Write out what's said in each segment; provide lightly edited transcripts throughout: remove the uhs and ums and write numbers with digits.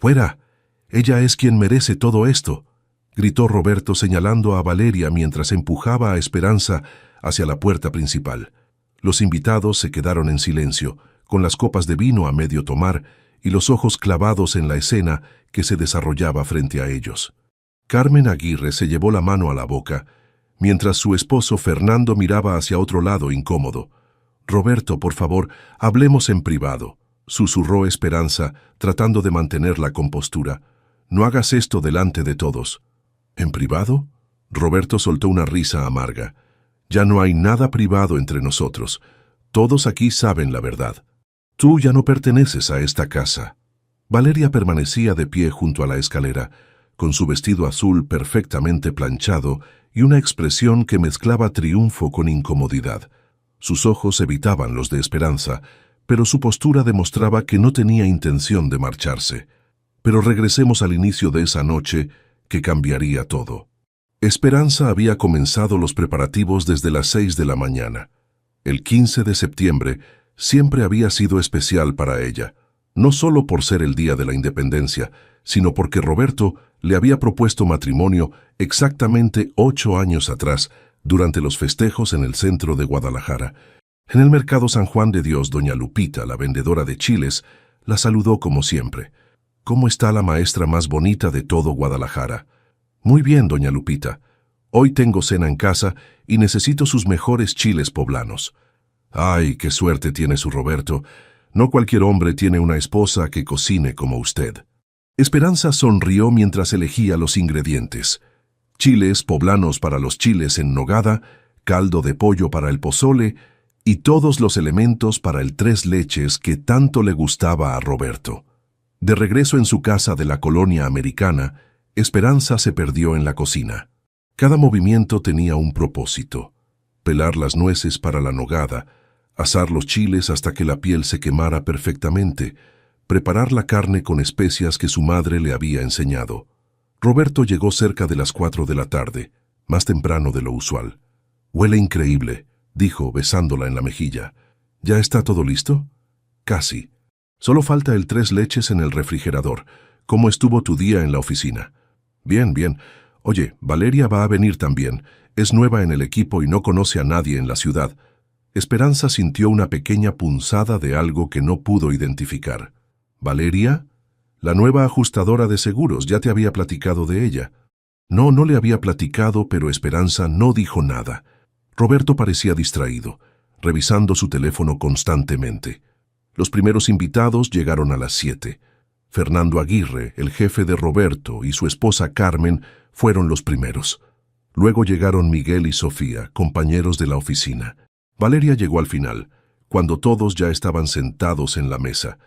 ¡Fuera! Ella es quien merece todo esto, gritó Roberto señalando a Valeria mientras empujaba a Esperanza hacia la puerta principal. Los invitados se quedaron en silencio, con las copas de vino a medio tomar y los ojos clavados en la escena que se desarrollaba frente a ellos. Carmen Aguirre se llevó la mano a la boca, mientras su esposo Fernando miraba hacia otro lado incómodo. «Roberto, por favor, hablemos en privado», susurró Esperanza, tratando de mantener la compostura. «No hagas esto delante de todos». «¿En privado?» Roberto soltó una risa amarga. «Ya no hay nada privado entre nosotros. Todos aquí saben la verdad. Tú ya no perteneces a esta casa». Valeria permanecía de pie junto a la escalera, con su vestido azul perfectamente planchado y una expresión que mezclaba triunfo con incomodidad. Sus ojos evitaban los de Esperanza, pero su postura demostraba que no tenía intención de marcharse. Pero regresemos al inicio de esa noche que cambiaría todo. Esperanza había comenzado los preparativos desde las 6 de la mañana. El 15 de septiembre siempre había sido especial para ella, no solo por ser el día de la independencia, sino porque Roberto le había propuesto matrimonio exactamente 8 años atrás, durante los festejos en el centro de Guadalajara. En el mercado San Juan de Dios, doña Lupita, la vendedora de chiles, la saludó como siempre. «¿Cómo está la maestra más bonita de todo Guadalajara?» «Muy bien, doña Lupita. Hoy tengo cena en casa y necesito sus mejores chiles poblanos». «Ay, qué suerte tiene su Roberto. No cualquier hombre tiene una esposa que cocine como usted». Esperanza sonrió mientras elegía los ingredientes. Chiles poblanos para los chiles en nogada, caldo de pollo para el pozole y todos los elementos para el tres leches que tanto le gustaba a Roberto. De regreso en su casa de la colonia americana, Esperanza se perdió en la cocina. Cada movimiento tenía un propósito: pelar las nueces para la nogada, asar los chiles hasta que la piel se quemara perfectamente, preparar la carne con especias que su madre le había enseñado. Roberto llegó cerca de las 4 de la tarde, más temprano de lo usual. «Huele increíble», dijo, besándola en la mejilla. «¿Ya está todo listo?» «Casi. Solo falta el tres leches en el refrigerador. ¿Cómo estuvo tu día en la oficina?» «Bien, bien. Oye, Valeria va a venir también. Es nueva en el equipo y no conoce a nadie en la ciudad». Esperanza sintió una pequeña punzada de algo que no pudo identificar. «¿Valeria?» «La nueva ajustadora de seguros, ya te había platicado de ella». No le había platicado, pero Esperanza no dijo nada. Roberto parecía distraído, revisando su teléfono constantemente. Los primeros invitados llegaron a las 7. Fernando Aguirre, el jefe de Roberto, y su esposa Carmen fueron los primeros. Luego llegaron Miguel y Sofía, compañeros de la oficina. Valeria llegó al final, cuando todos ya estaban sentados en la mesa.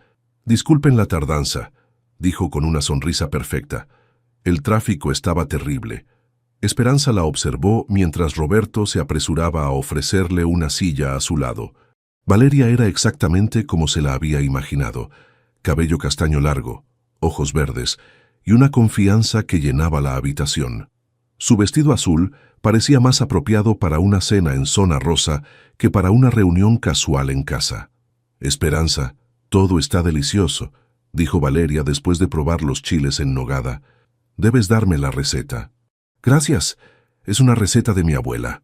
«Disculpen la tardanza», dijo con una sonrisa perfecta. El tráfico estaba terrible. Esperanza la observó mientras Roberto se apresuraba a ofrecerle una silla a su lado. Valeria era exactamente como se la había imaginado: cabello castaño largo, ojos verdes y una confianza que llenaba la habitación. Su vestido azul parecía más apropiado para una cena en zona rosa que para una reunión casual en casa. «Esperanza, todo está delicioso», dijo Valeria después de probar los chiles en nogada. «Debes darme la receta». «Gracias. Es una receta de mi abuela».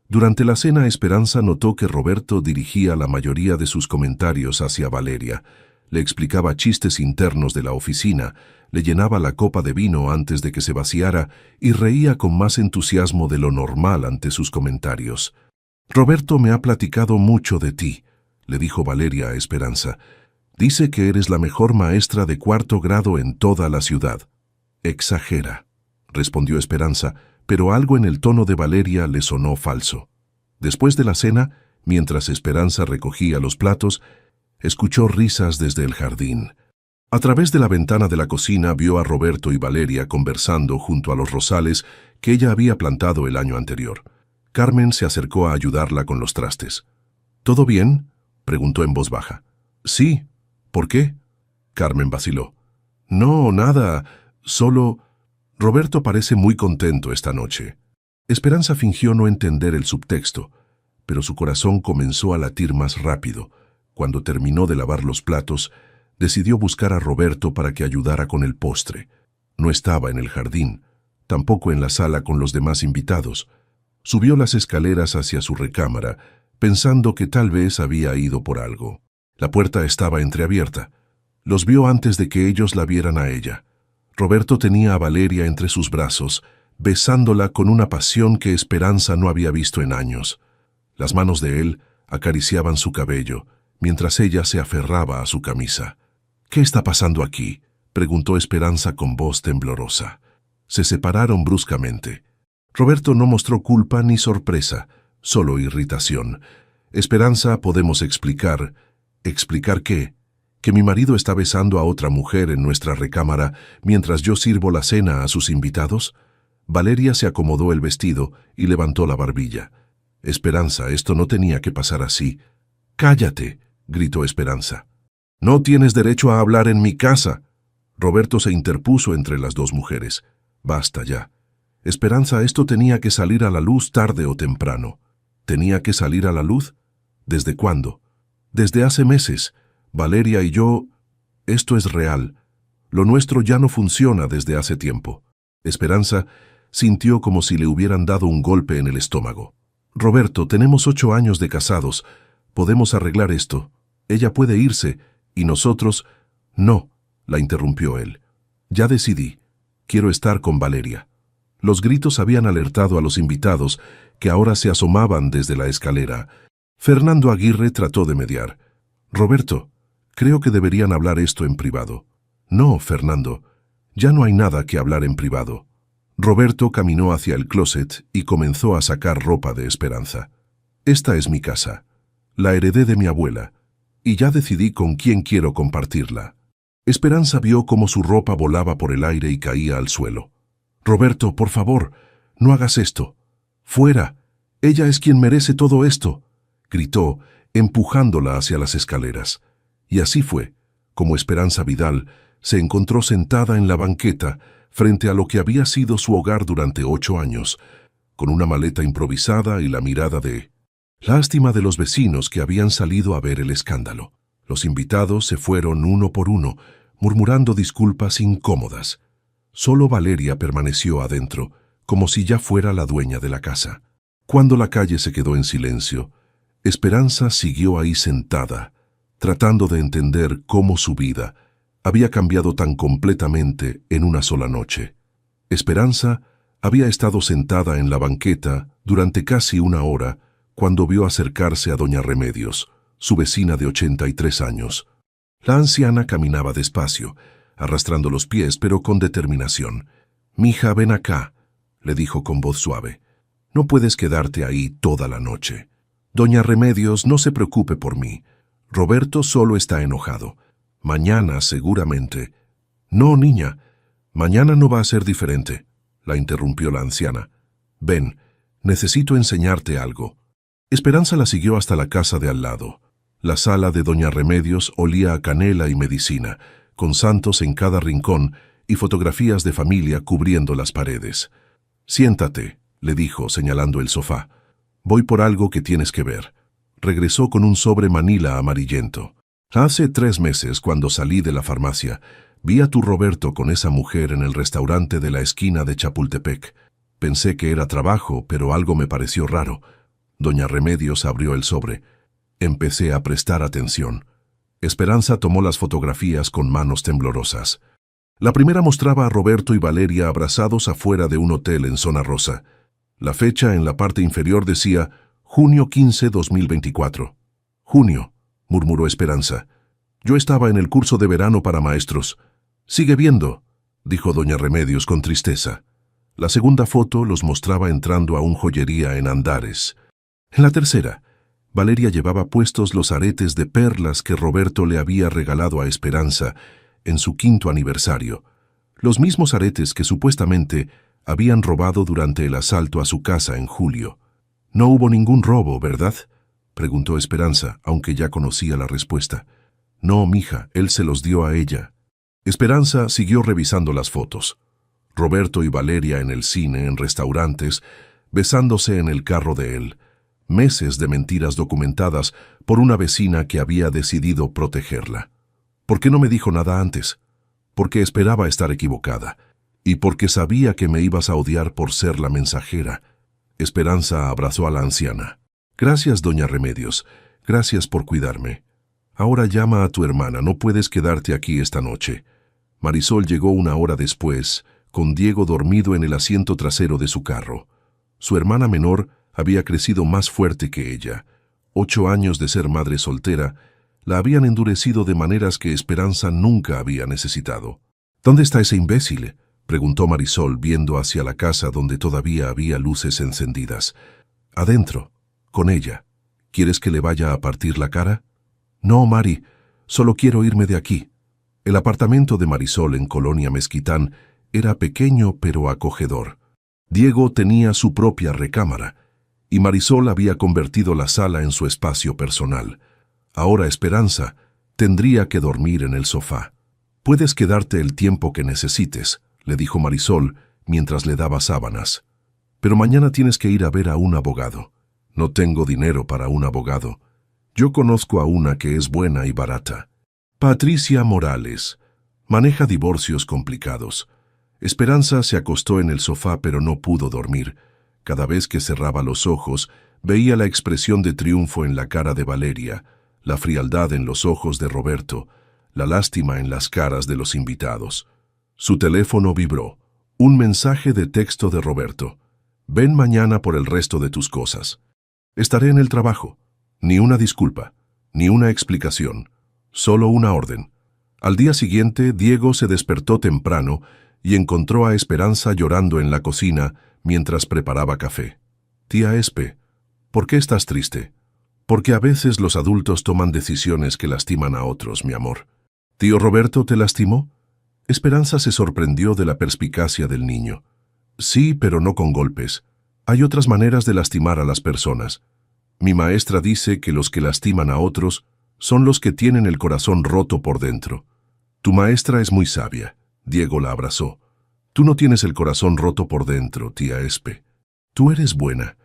Durante la cena, Esperanza notó que Roberto dirigía la mayoría de sus comentarios hacia Valeria. Le explicaba chistes internos de la oficina, le llenaba la copa de vino antes de que se vaciara y reía con más entusiasmo de lo normal ante sus comentarios. «Roberto me ha platicado mucho de ti», le dijo Valeria a Esperanza. «Dice que eres la mejor maestra de 4º grado en toda la ciudad». «Exagera», respondió Esperanza, pero algo en el tono de Valeria le sonó falso. Después de la cena, mientras Esperanza recogía los platos, escuchó risas desde el jardín. A través de la ventana de la cocina vio a Roberto y Valeria conversando junto a los rosales que ella había plantado el año anterior. Carmen se acercó a ayudarla con los trastes. «¿Todo bien?», preguntó en voz baja. «Sí. ¿Por qué?». Carmen vaciló. «No, nada. Solo... Roberto parece muy contento esta noche». Esperanza fingió no entender el subtexto, pero su corazón comenzó a latir más rápido. Cuando terminó de lavar los platos, Decidió buscar a Roberto para que ayudara con el postre. No estaba en el jardín, tampoco en la sala con los demás invitados. Subió las escaleras hacia su recámara, pensando que tal vez había ido por algo. La puerta estaba entreabierta. Los vio antes de que ellos la vieran a ella. Roberto tenía a Valeria entre sus brazos, besándola con una pasión que Esperanza no había visto en años. Las manos de él acariciaban su cabello, mientras ella se aferraba a su camisa. «¿Qué está pasando aquí?», preguntó Esperanza con voz temblorosa. Se separaron bruscamente. Roberto no mostró culpa ni sorpresa, solo irritación. «Esperanza, podemos explicar». «¿Explicar qué?». «Que mi marido está besando a otra mujer en nuestra recámara mientras yo sirvo la cena a sus invitados». Valeria se acomodó el vestido y levantó la barbilla. «Esperanza, esto no tenía que pasar así». «¡Cállate!», gritó Esperanza. «No tienes derecho a hablar en mi casa». Roberto se interpuso entre las dos mujeres. «Basta ya. Esperanza, esto tenía que salir a la luz tarde o temprano». «¿Tenía que salir a la luz? ¿Desde cuándo?» «Desde hace meses. Valeria y yo... Esto es real. Lo nuestro ya no funciona desde hace tiempo». Esperanza sintió como si le hubieran dado un golpe en el estómago. «Roberto, tenemos 8 años de casados. Podemos arreglar esto. Ella puede irse, y nosotros...». «No», la interrumpió él. «Ya decidí. Quiero estar con Valeria». Los gritos habían alertado a los invitados, que ahora se asomaban desde la escalera. Fernando Aguirre trató de mediar. «Roberto, creo que deberían hablar esto en privado». «No, Fernando. Ya no hay nada que hablar en privado». Roberto caminó hacia el closet y comenzó a sacar ropa de Esperanza. «Esta es mi casa. La heredé de mi abuela, y ya decidí con quién quiero compartirla». Esperanza vio cómo su ropa volaba por el aire y caía al suelo. «Roberto, por favor, no hagas esto. ¡Fuera! Ella es quien merece todo esto», gritó, empujándola hacia las escaleras. Y así fue, como Esperanza Vidal se encontró sentada en la banqueta frente a lo que había sido su hogar durante 8 años, con una maleta improvisada y la mirada de... Lástima de los vecinos que habían salido a ver el escándalo. Los invitados se fueron uno por uno, murmurando disculpas incómodas. Solo Valeria permaneció adentro, como si ya fuera la dueña de la casa. Cuando la calle se quedó en silencio, Esperanza siguió ahí sentada, tratando de entender cómo su vida había cambiado tan completamente en una sola noche. Esperanza había estado sentada en la banqueta durante casi 1 hora cuando vio acercarse a doña Remedios, su vecina de 83 años. La anciana caminaba despacio, arrastrando los pies, pero con determinación. «Mija, ven acá», le dijo con voz suave. «No puedes quedarte ahí toda la noche. Doña Remedios, no se preocupe por mí. Roberto solo está enojado. Mañana, seguramente». «No, niña, mañana no va a ser diferente», la interrumpió la anciana. «Ven, necesito enseñarte algo». Esperanza la siguió hasta la casa de al lado. La sala de doña Remedios olía a canela y medicina, con santos en cada rincón y fotografías de familia cubriendo las paredes. «Siéntate», le dijo, señalando el sofá. «Voy por algo que tienes que ver». Regresó con un sobre manila amarillento. «Hace 3 meses, cuando salí de la farmacia, vi a tu Roberto con esa mujer en el restaurante de la esquina de Chapultepec. Pensé que era trabajo, pero algo me pareció raro». Doña Remedios abrió el sobre. Empecé a prestar atención. Esperanza tomó las fotografías con manos temblorosas. La primera mostraba a Roberto y Valeria abrazados afuera de un hotel en Zona Rosa. La fecha en la parte inferior decía junio 15, 2024. «Junio», murmuró Esperanza. «Yo estaba en el curso de verano para maestros». «Sigue viendo», dijo doña Remedios con tristeza. La segunda foto los mostraba entrando a un joyería en Andares. En la tercera, Valeria llevaba puestos los aretes de perlas que Roberto le había regalado a Esperanza en su 5º aniversario, los mismos aretes que supuestamente habían robado durante el asalto a su casa en julio. «No hubo ningún robo, ¿verdad?», preguntó Esperanza, aunque ya conocía la respuesta. «No, mija, él se los dio a ella». Esperanza siguió revisando las fotos. Roberto y Valeria en el cine, en restaurantes, besándose en el carro de él. Meses de mentiras documentadas por una vecina que había decidido protegerla. ¿Por qué no me dijo nada antes? Porque esperaba estar equivocada, y porque sabía que me ibas a odiar por ser la mensajera. Esperanza abrazó a la anciana. Gracias, doña Remedios. Gracias por cuidarme. Ahora llama a tu hermana, no puedes quedarte aquí esta noche. Marisol llegó una hora después, con Diego dormido en el asiento trasero de su carro. Su hermana menor había crecido más fuerte que ella. 8 años de ser madre soltera la habían endurecido de maneras que Esperanza nunca había necesitado. ¿Dónde está ese imbécil?, preguntó Marisol viendo hacia la casa donde todavía había luces encendidas. Adentro, con ella. ¿Quieres que le vaya a partir la cara? No, Mari, solo quiero irme de aquí. El apartamento de Marisol en Colonia Mezquitán era pequeño pero acogedor. Diego tenía su propia recámara, y Marisol había convertido la sala en su espacio personal. Ahora Esperanza tendría que dormir en el sofá. Puedes quedarte el tiempo que necesites, le dijo Marisol mientras le daba sábanas. Pero mañana tienes que ir a ver a un abogado. No tengo dinero para un abogado. Yo conozco a una que es buena y barata. Patricia Morales. Maneja divorcios complicados. Esperanza se acostó en el sofá pero no pudo dormir. Cada vez que cerraba los ojos, veía la expresión de triunfo en la cara de Valeria, la frialdad en los ojos de Roberto, la lástima en las caras de los invitados. Su teléfono vibró. Un mensaje de texto de Roberto. Ven mañana por el resto de tus cosas. Estaré en el trabajo. Ni una disculpa, ni una explicación, solo una orden. Al día siguiente, Diego se despertó temprano y encontró a Esperanza llorando en la cocina mientras preparaba café. Tía Espe, ¿por qué estás triste? Porque a veces los adultos toman decisiones que lastiman a otros, mi amor. ¿Tío Roberto te lastimó? Esperanza se sorprendió de la perspicacia del niño. Sí, pero no con golpes. Hay otras maneras de lastimar a las personas. Mi maestra dice que los que lastiman a otros son los que tienen el corazón roto por dentro. Tu maestra es muy sabia. Diego la abrazó. Tú no tienes el corazón roto por dentro, tía Espe. Tú eres buena.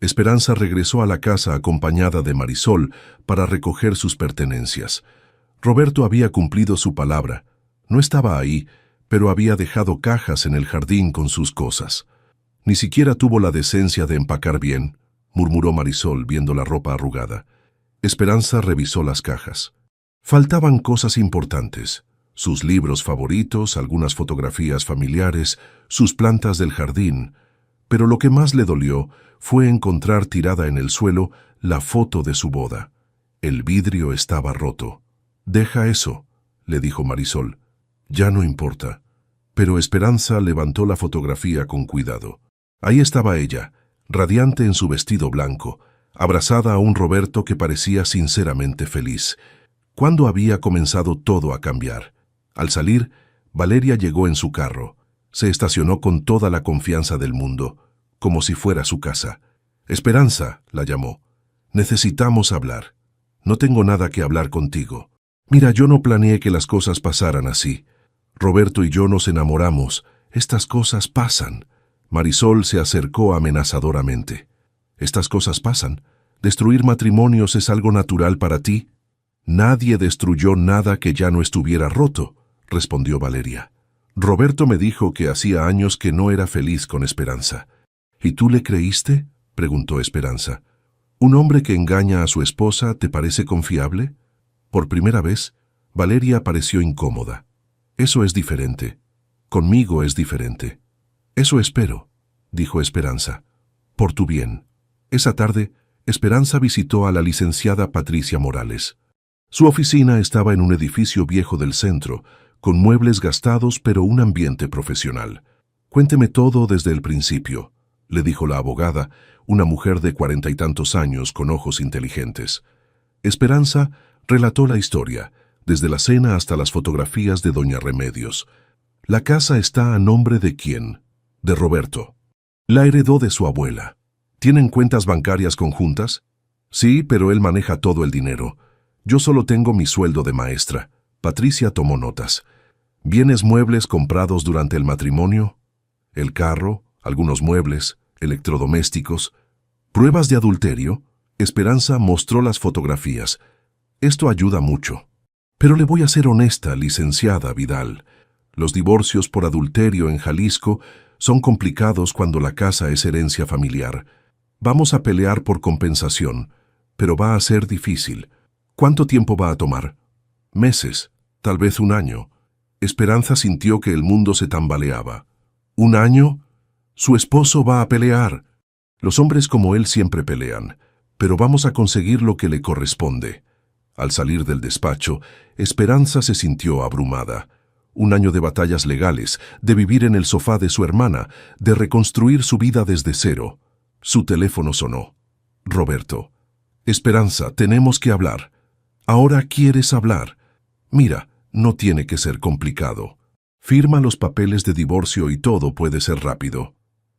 Esperanza regresó a la casa acompañada de Marisol para recoger sus pertenencias. Roberto había cumplido su palabra. No estaba ahí, pero había dejado cajas en el jardín con sus cosas. Ni siquiera tuvo la decencia de empacar bien, murmuró Marisol viendo la ropa arrugada. Esperanza revisó las cajas. Faltaban cosas importantes. Sus libros favoritos, algunas fotografías familiares, sus plantas del jardín. Pero lo que más le dolió fue encontrar tirada en el suelo la foto de su boda. El vidrio estaba roto. Deja eso, le dijo Marisol. Ya no importa. Pero Esperanza levantó la fotografía con cuidado. Ahí estaba ella, radiante en su vestido blanco, abrazada a un Roberto que parecía sinceramente feliz. ¿Cuándo había comenzado todo a cambiar? Al salir, Valeria llegó en su carro. Se estacionó con toda la confianza del mundo, como si fuera su casa. Esperanza, la llamó. Necesitamos hablar. No tengo nada que hablar contigo. Mira, yo no planeé que las cosas pasaran así. Roberto y yo nos enamoramos. Estas cosas pasan. Marisol se acercó amenazadoramente. Estas cosas pasan. ¿Destruir matrimonios es algo natural para ti? Nadie destruyó nada que ya no estuviera roto, respondió Valeria. Roberto me dijo que hacía años que no era feliz con Esperanza. ¿Y tú le creíste?, preguntó Esperanza. ¿Un hombre que engaña a su esposa te parece confiable? Por primera vez, Valeria pareció incómoda. Eso es diferente. Conmigo es diferente. Eso espero, dijo Esperanza. Por tu bien. Esa tarde, Esperanza visitó a la licenciada Patricia Morales. Su oficina estaba en un edificio viejo del centro, con muebles gastados pero un ambiente profesional. Cuénteme todo desde el principio, le dijo la abogada, una mujer de 40 y tantos años con ojos inteligentes. Esperanza relató la historia, desde la cena hasta las fotografías de doña Remedios. La casa está a nombre de ¿quién? De Roberto. La heredó de su abuela. ¿Tienen cuentas bancarias conjuntas? Sí, pero él maneja todo el dinero. Yo solo tengo mi sueldo de maestra. Patricia tomó notas. ¿Bienes muebles comprados durante el matrimonio? El carro, algunos muebles, electrodomésticos. ¿Pruebas de adulterio? Esperanza mostró las fotografías. Esto ayuda mucho. Pero le voy a ser honesta, licenciada Vidal. Los divorcios por adulterio en Jalisco son complicados cuando la casa es herencia familiar. Vamos a pelear por compensación, pero va a ser difícil. ¿Cuánto tiempo va a tomar? Meses, tal vez un año. Esperanza sintió que el mundo se tambaleaba. ¿Un año? Su esposo va a pelear. Los hombres como él siempre pelean, pero vamos a conseguir lo que le corresponde. Al salir del despacho, Esperanza se sintió abrumada. Un año de batallas legales, de vivir en el sofá de su hermana, de reconstruir su vida desde cero. Su teléfono sonó. Roberto. Esperanza, tenemos que hablar. Ahora quieres hablar. Mira, no tiene que ser complicado. Firma los papeles de divorcio y todo puede ser rápido.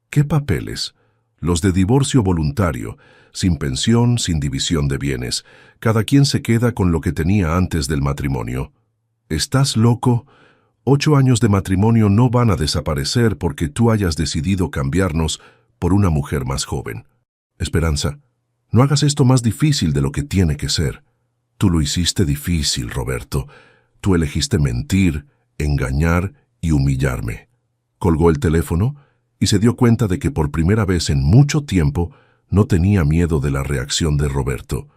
¿Qué papeles? Los de divorcio voluntario, sin pensión, sin división de bienes. Cada quien se queda con lo que tenía antes del matrimonio. ¿Estás loco? 8 años de matrimonio no van a desaparecer porque tú hayas decidido cambiarnos por una mujer más joven. Esperanza, no hagas esto más difícil de lo que tiene que ser. Tú lo hiciste difícil, Roberto. Tú elegiste mentir, engañar y humillarme. Colgó el teléfono y se dio cuenta de que por primera vez en mucho tiempo no tenía miedo de la reacción de Roberto.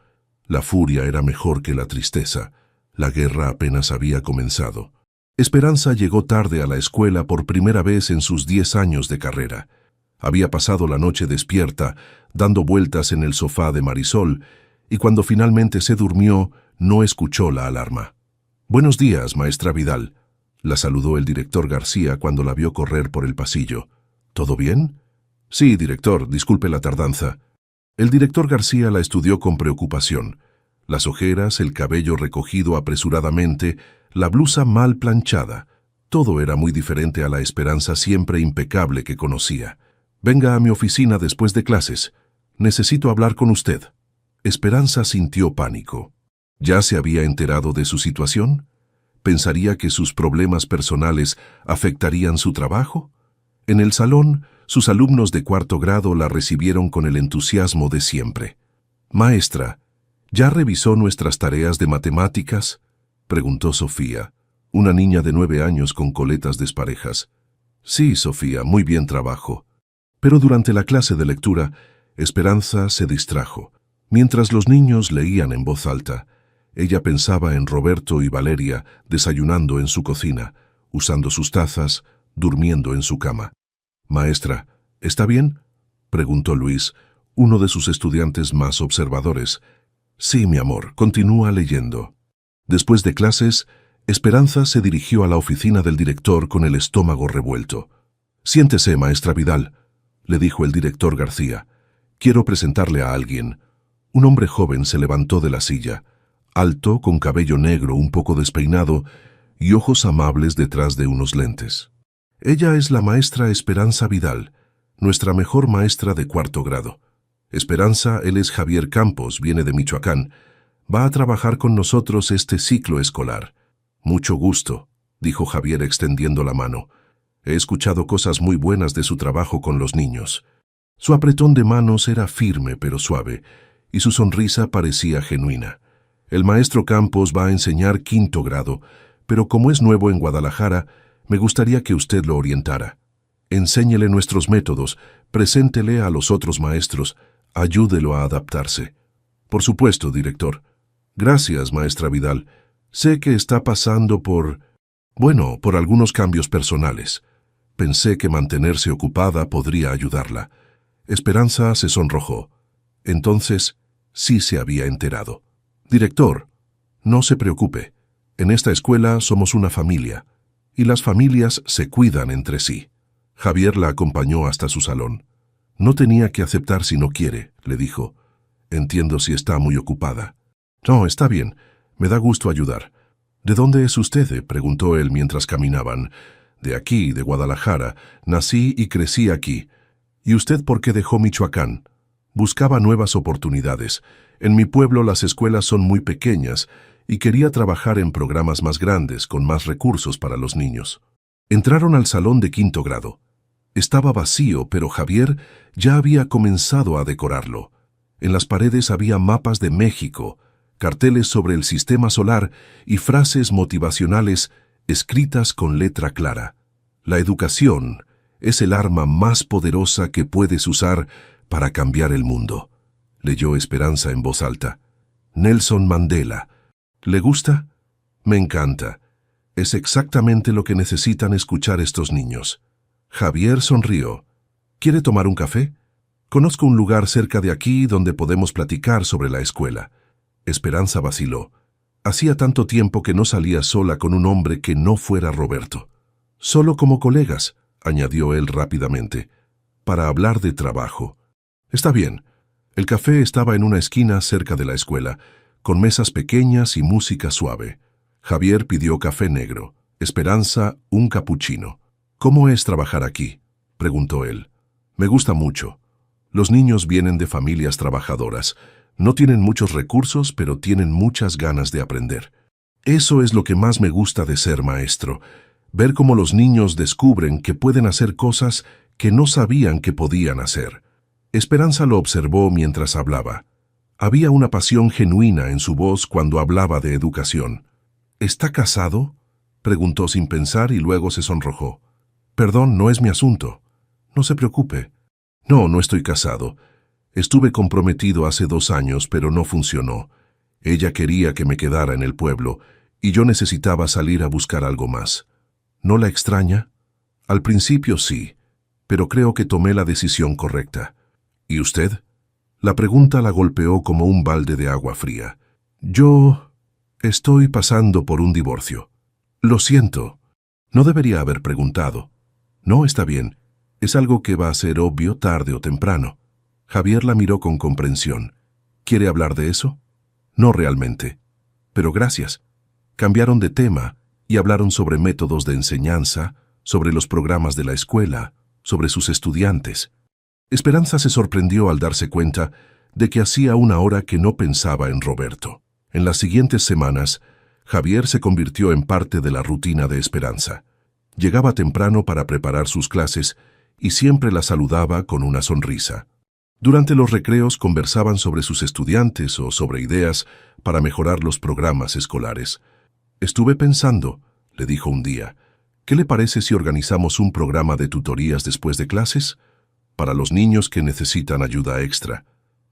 La furia era mejor que la tristeza. La guerra apenas había comenzado. Esperanza llegó tarde a la escuela por primera vez en sus 10 años de carrera. Había pasado la noche despierta, dando vueltas en el sofá de Marisol, y cuando finalmente se durmió, no escuchó la alarma. «Buenos días, maestra Vidal», la saludó el director García cuando la vio correr por el pasillo. «¿Todo bien?» «Sí, director, disculpe la tardanza». El director García la estudió con preocupación. Las ojeras, el cabello recogido apresuradamente, la blusa mal planchada. Todo era muy diferente a la Esperanza siempre impecable que conocía. «Venga a mi oficina después de clases. Necesito hablar con usted». Esperanza sintió pánico. ¿Ya se había enterado de su situación? ¿Pensaría que sus problemas personales afectarían su trabajo? En el salón, sus alumnos de 4º grado la recibieron con el entusiasmo de siempre. «Maestra, ¿ya revisó nuestras tareas de matemáticas?», preguntó Sofía, una niña de 9 años con coletas desparejas. «Sí, Sofía, muy bien trabajo». Pero durante la clase de lectura, Esperanza se distrajo. Mientras los niños leían en voz alta, ella pensaba en Roberto y Valeria desayunando en su cocina, usando sus tazas, durmiendo en su cama. «Maestra, ¿está bien?», preguntó Luis, uno de sus estudiantes más observadores. «Sí, mi amor, continúa leyendo». Después de clases, Esperanza se dirigió a la oficina del director con el estómago revuelto. «Siéntese, maestra Vidal», le dijo el director García. «Quiero presentarle a alguien». Un hombre joven se levantó de la silla, alto, con cabello negro un poco despeinado y ojos amables detrás de unos lentes. «Ella es la maestra Esperanza Vidal, nuestra mejor maestra de 4º grado. Esperanza, él es Javier Campos, viene de Michoacán. Va a trabajar con nosotros este ciclo escolar». «Mucho gusto», dijo Javier extendiendo la mano. «He escuchado cosas muy buenas de su trabajo con los niños». Su apretón de manos era firme pero suave, y su sonrisa parecía genuina. «El maestro Campos va a enseñar 5º grado, pero como es nuevo en Guadalajara, me gustaría que usted lo orientara. Enséñele nuestros métodos, preséntele a los otros maestros, ayúdelo a adaptarse». «Por supuesto, director». «Gracias, maestra Vidal. Sé que está pasando por algunos cambios personales. Pensé que mantenerse ocupada podría ayudarla». Esperanza se sonrojó. Entonces, sí se había enterado. «Director, no se preocupe. En esta escuela somos una familia, y las familias se cuidan entre sí». Javier la acompañó hasta su salón. «No tenía que aceptar si no quiere», le dijo. «Entiendo si está muy ocupada». «No, está bien. Me da gusto ayudar». «¿De dónde es usted?», preguntó él mientras caminaban. «De aquí, de Guadalajara. Nací y crecí aquí». «¿Y usted por qué dejó Michoacán?» «Buscaba nuevas oportunidades. En mi pueblo las escuelas son muy pequeñas y quería trabajar en programas más grandes, con más recursos para los niños». Entraron al salón de 5º grado. Estaba vacío, pero Javier ya había comenzado a decorarlo. En las paredes había mapas de México, carteles sobre el sistema solar y frases motivacionales escritas con letra clara. La educación es el arma más poderosa que puedes usar para cambiar el mundo, leyó Esperanza en voz alta. Nelson Mandela. ¿Le gusta? Me encanta. Es exactamente lo que necesitan escuchar estos niños. Javier sonrió. ¿Quiere tomar un café? Conozco un lugar cerca de aquí donde podemos platicar sobre la escuela. Esperanza vaciló. Hacía tanto tiempo que no salía sola con un hombre que no fuera Roberto. Solo como colegas, añadió él rápidamente, para hablar de trabajo. Está bien. El café estaba en una esquina cerca de la escuela, con mesas pequeñas y música suave. Javier pidió café negro, Esperanza un capuchino. ¿Cómo es trabajar aquí?, preguntó él. Me gusta mucho. Los niños vienen de familias trabajadoras. No tienen muchos recursos, pero tienen muchas ganas de aprender. Eso es lo que más me gusta de ser maestro, ver cómo los niños descubren que pueden hacer cosas que no sabían que podían hacer. Esperanza lo observó mientras hablaba. Había una pasión genuina en su voz cuando hablaba de educación. ¿Está casado?, preguntó sin pensar y luego se sonrojó. Perdón, no es mi asunto. No se preocupe. No, no estoy casado. Estuve comprometido hace 2 años, pero no funcionó. Ella quería que me quedara en el pueblo, y yo necesitaba salir a buscar algo más. ¿No la extraña? Al principio sí, pero creo que tomé la decisión correcta. ¿Y usted? La pregunta la golpeó como un balde de agua fría. Yo estoy pasando por un divorcio. Lo siento. No debería haber preguntado. No, está bien. Es algo que va a ser obvio tarde o temprano. Javier la miró con comprensión. ¿Quiere hablar de eso? No realmente. Pero gracias. Cambiaron de tema y hablaron sobre métodos de enseñanza, sobre los programas de la escuela, sobre sus estudiantes. Esperanza se sorprendió al darse cuenta de que hacía 1 hora que no pensaba en Roberto. En las siguientes semanas, Javier se convirtió en parte de la rutina de Esperanza. Llegaba temprano para preparar sus clases y siempre la saludaba con una sonrisa. Durante los recreos conversaban sobre sus estudiantes o sobre ideas para mejorar los programas escolares. Estuve pensando, le dijo un día, ¿qué le parece si organizamos un programa de tutorías después de clases? Para los niños que necesitan ayuda extra.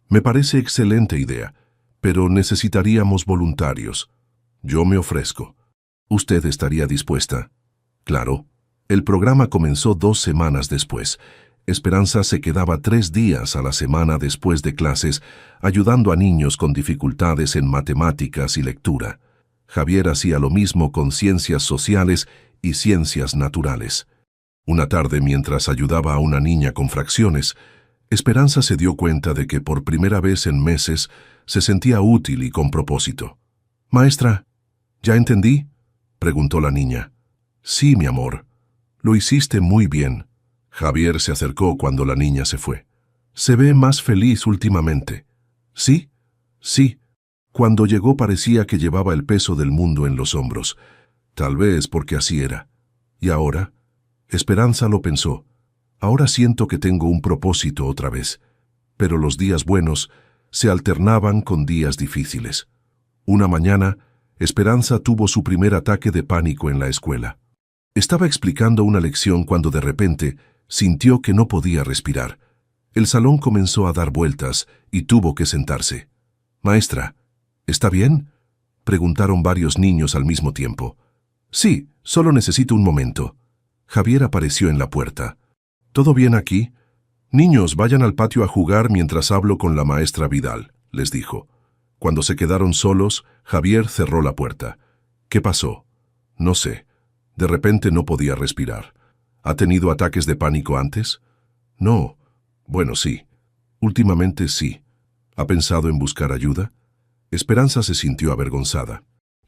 Me parece excelente idea, pero necesitaríamos voluntarios. Yo me ofrezco. ¿Usted estaría dispuesta? Claro. El programa comenzó 2 semanas después. Esperanza se quedaba 3 días a la semana después de clases, ayudando a niños con dificultades en matemáticas y lectura. Javier hacía lo mismo con ciencias sociales y ciencias naturales. Una tarde, mientras ayudaba a una niña con fracciones, Esperanza se dio cuenta de que por primera vez en meses se sentía útil y con propósito. «Maestra, ¿ya entendí?», preguntó la niña. «Sí, mi amor. Lo hiciste muy bien». Javier se acercó cuando la niña se fue. «Se ve más feliz últimamente». «¿Sí?» «Sí. Cuando llegó parecía que llevaba el peso del mundo en los hombros. Tal vez porque así era. ¿Y ahora?» Esperanza lo pensó. «Ahora siento que tengo un propósito otra vez». Pero los días buenos se alternaban con días difíciles. Una mañana, Esperanza tuvo su primer ataque de pánico en la escuela. Estaba explicando una lección cuando de repente sintió que no podía respirar. El salón comenzó a dar vueltas y tuvo que sentarse. «Maestra, ¿está bien?», preguntaron varios niños al mismo tiempo. «Sí, solo necesito un momento». Javier apareció en la puerta. «¿Todo bien aquí? Niños, vayan al patio a jugar mientras hablo con la maestra Vidal», les dijo. Cuando se quedaron solos, Javier cerró la puerta. «¿Qué pasó?» «No sé. De repente no podía respirar». «¿Ha tenido ataques de pánico antes?» «No. Bueno, sí. Últimamente sí». «¿Ha pensado en buscar ayuda?» Esperanza se sintió avergonzada.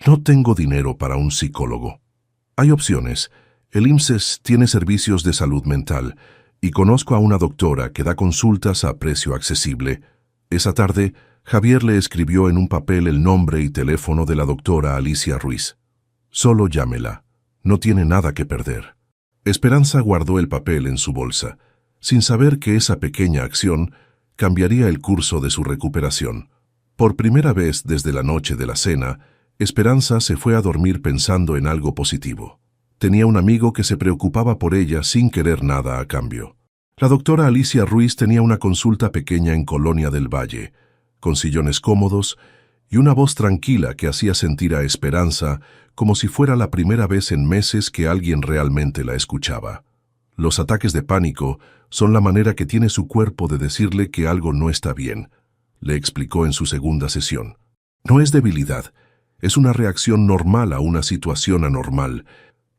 «No tengo dinero para un psicólogo». «Hay opciones. El IMSS tiene servicios de salud mental y conozco a una doctora que da consultas a precio accesible». Esa tarde, Javier le escribió en un papel el nombre y teléfono de la doctora Alicia Ruiz. «Solo llámela. No tiene nada que perder». Esperanza guardó el papel en su bolsa, sin saber que esa pequeña acción cambiaría el curso de su recuperación. Por primera vez desde la noche de la cena, Esperanza se fue a dormir pensando en algo positivo. Tenía un amigo que se preocupaba por ella sin querer nada a cambio. La doctora Alicia Ruiz tenía una consulta pequeña en Colonia del Valle, con sillones cómodos y una voz tranquila que hacía sentir a Esperanza como si fuera la primera vez en meses que alguien realmente la escuchaba. Los ataques de pánico son la manera que tiene su cuerpo de decirle que algo no está bien, le explicó en su segunda sesión. No es debilidad, es una reacción normal a una situación anormal.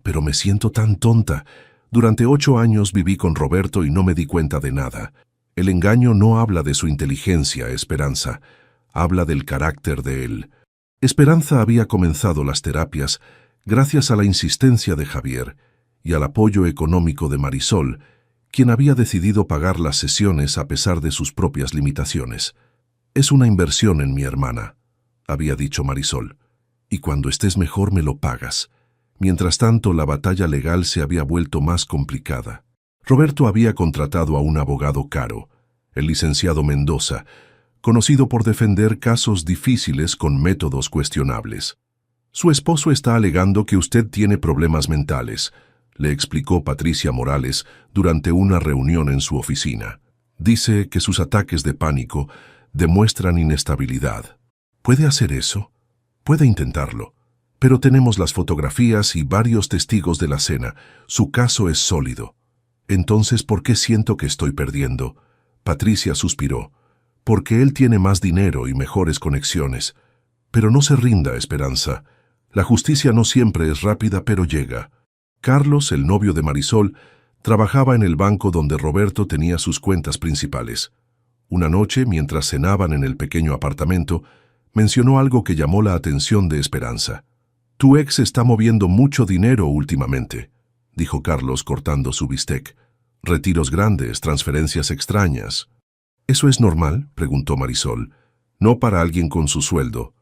Pero me siento tan tonta. Durante 8 años viví con Roberto y no me di cuenta de nada. El engaño no habla de su inteligencia, Esperanza. Habla del carácter de él. Esperanza había comenzado las terapias gracias a la insistencia de Javier y al apoyo económico de Marisol, quien había decidido pagar las sesiones a pesar de sus propias limitaciones. Es una inversión en mi hermana, había dicho Marisol, y cuando estés mejor me lo pagas. Mientras tanto, la batalla legal se había vuelto más complicada. Roberto había contratado a un abogado caro, el licenciado Mendoza, conocido por defender casos difíciles con métodos cuestionables. Su esposo está alegando que usted tiene problemas mentales, le explicó Patricia Morales durante una reunión en su oficina. Dice que sus ataques de pánico demuestran inestabilidad. ¿Puede hacer eso? Puede intentarlo. Pero tenemos las fotografías y varios testigos de la cena. Su caso es sólido. Entonces, ¿por qué siento que estoy perdiendo? Patricia suspiró. Porque él tiene más dinero y mejores conexiones. Pero no se rinda, Esperanza. La justicia no siempre es rápida, pero llega. Carlos, el novio de Marisol, trabajaba en el banco donde Roberto tenía sus cuentas principales. Una noche, mientras cenaban en el pequeño apartamento, mencionó algo que llamó la atención de Esperanza. «Tu ex está moviendo mucho dinero últimamente», dijo Carlos cortando su bistec. «Retiros grandes, transferencias extrañas». «¿Eso es normal?», preguntó Marisol. «No para alguien con su sueldo.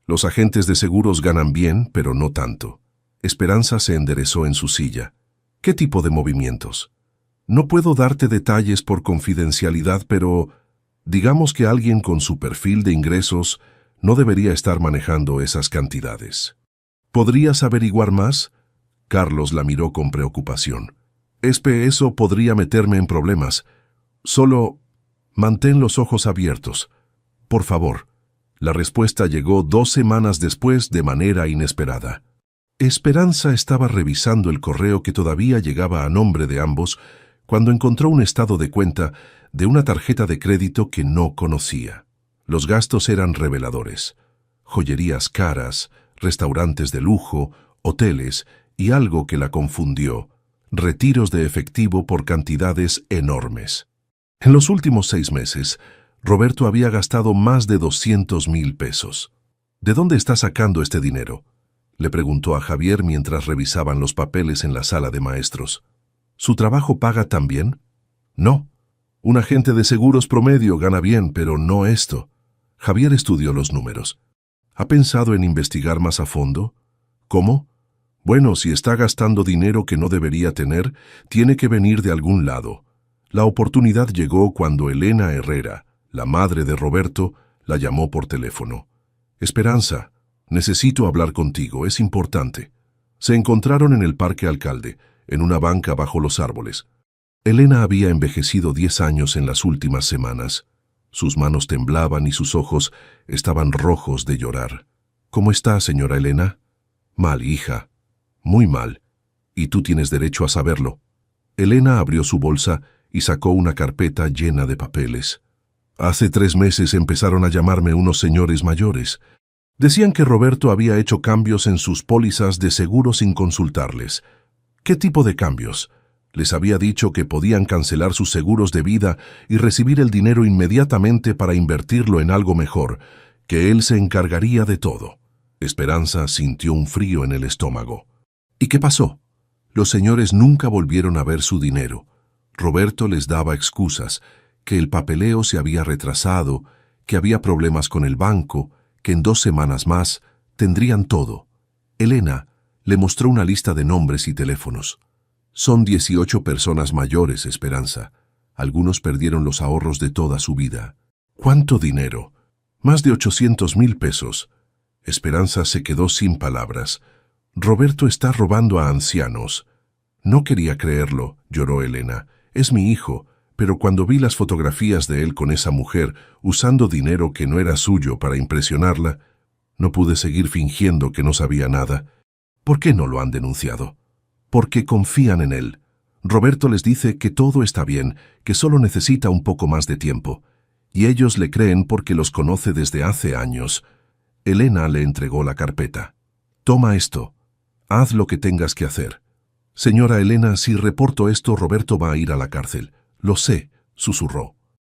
Los agentes de seguros ganan bien, pero no tanto». Esperanza se enderezó en su silla. «¿Qué tipo de movimientos?». «No puedo darte detalles por confidencialidad, pero digamos que alguien con su perfil de ingresos no debería estar manejando esas cantidades». «¿Podrías averiguar más?». Carlos la miró con preocupación. «Eso podría meterme en problemas. Solo mantén los ojos abiertos. Por favor». La respuesta llegó 2 semanas después de manera inesperada. Esperanza estaba revisando el correo que todavía llegaba a nombre de ambos cuando encontró un estado de cuenta de una tarjeta de crédito que no conocía. Los gastos eran reveladores. Joyerías caras, restaurantes de lujo, hoteles y algo que la confundió, retiros de efectivo por cantidades enormes. En los últimos 6 meses, Roberto había gastado más de 200,000 pesos. ¿De dónde está sacando este dinero?, le preguntó a Javier mientras revisaban los papeles en la sala de maestros. ¿Su trabajo paga tan bien? No. Un agente de seguros promedio gana bien, pero no esto. Javier estudió los números. ¿Ha pensado en investigar más a fondo? ¿Cómo? Bueno, si está gastando dinero que no debería tener, tiene que venir de algún lado. La oportunidad llegó cuando Elena Herrera, la madre de Roberto, la llamó por teléfono. «Esperanza, necesito hablar contigo, es importante». Se encontraron en el Parque Alcalde, en una banca bajo los árboles. Elena había envejecido 10 años en las últimas semanas. Sus manos temblaban y sus ojos estaban rojos de llorar. «¿Cómo está, señora Elena?» «Mal, hija. Muy mal. Y tú tienes derecho a saberlo». Elena abrió su bolsa y sacó una carpeta llena de papeles. «Hace 3 meses empezaron a llamarme unos señores mayores. Decían que Roberto había hecho cambios en sus pólizas de seguro sin consultarles». «¿Qué tipo de cambios?». Les había dicho que podían cancelar sus seguros de vida y recibir el dinero inmediatamente para invertirlo en algo mejor, que él se encargaría de todo. Esperanza sintió un frío en el estómago. ¿Y qué pasó? Los señores nunca volvieron a ver su dinero. Roberto les daba excusas, que el papeleo se había retrasado, que había problemas con el banco, que en 2 semanas más tendrían todo. Elena le mostró una lista de nombres y teléfonos. «Son 18 personas mayores, Esperanza. Algunos perdieron los ahorros de toda su vida». «¿Cuánto dinero?». Más de 800,000 pesos. Esperanza se quedó sin palabras. Roberto está robando a ancianos. No quería creerlo, lloró Elena. Es mi hijo, pero cuando vi las fotografías de él con esa mujer, usando dinero que no era suyo para impresionarla, no pude seguir fingiendo que no sabía nada. ¿Por qué no lo han denunciado? Porque confían en él. Roberto les dice que todo está bien, que solo necesita un poco más de tiempo. Y ellos le creen porque los conoce desde hace años. Elena le entregó la carpeta. Toma esto. Haz lo que tengas que hacer. Señora Elena, si reporto esto, Roberto va a ir a la cárcel. Lo sé, susurró.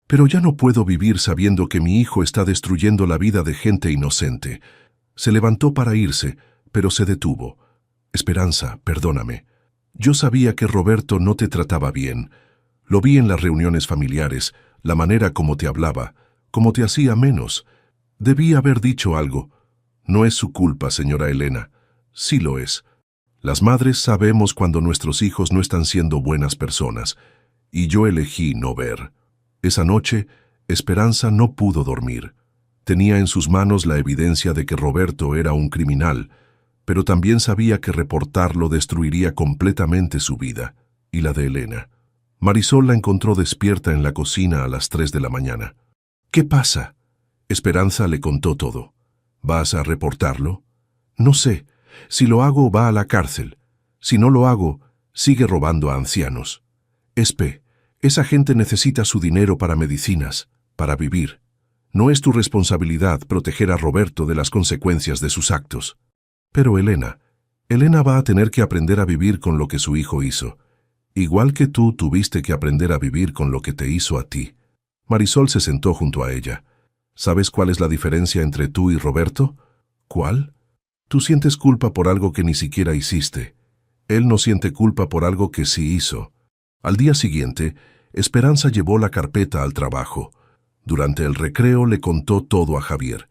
Pero ya no puedo vivir sabiendo que mi hijo está destruyendo la vida de gente inocente. Se levantó para irse, pero se detuvo. Esperanza, perdóname. Yo sabía que Roberto no te trataba bien. Lo vi en las reuniones familiares, la manera como te hablaba, como te hacía menos. Debí haber dicho algo. No es su culpa, señora Elena. Sí lo es. Las madres sabemos cuando nuestros hijos no están siendo buenas personas, y yo elegí no ver. Esa noche, Esperanza no pudo dormir. Tenía en sus manos la evidencia de que Roberto era un criminal, pero también sabía que reportarlo destruiría completamente su vida, y la de Elena. Marisol la encontró despierta en la cocina a las 3 de la mañana. ¿Qué pasa? Esperanza le contó todo. ¿Vas a reportarlo? No sé. Si lo hago, va a la cárcel. Si no lo hago, sigue robando a ancianos. Esa gente necesita su dinero para medicinas, para vivir. No es tu responsabilidad proteger a Roberto de las consecuencias de sus actos. Pero Elena va a tener que aprender a vivir con lo que su hijo hizo. Igual que tú tuviste que aprender a vivir con lo que te hizo a ti. Marisol se sentó junto a ella. ¿Sabes cuál es la diferencia entre tú y Roberto? ¿Cuál? Tú sientes culpa por algo que ni siquiera hiciste. Él no siente culpa por algo que sí hizo. Al día siguiente, Esperanza llevó la carpeta al trabajo. Durante el recreo le contó todo a Javier.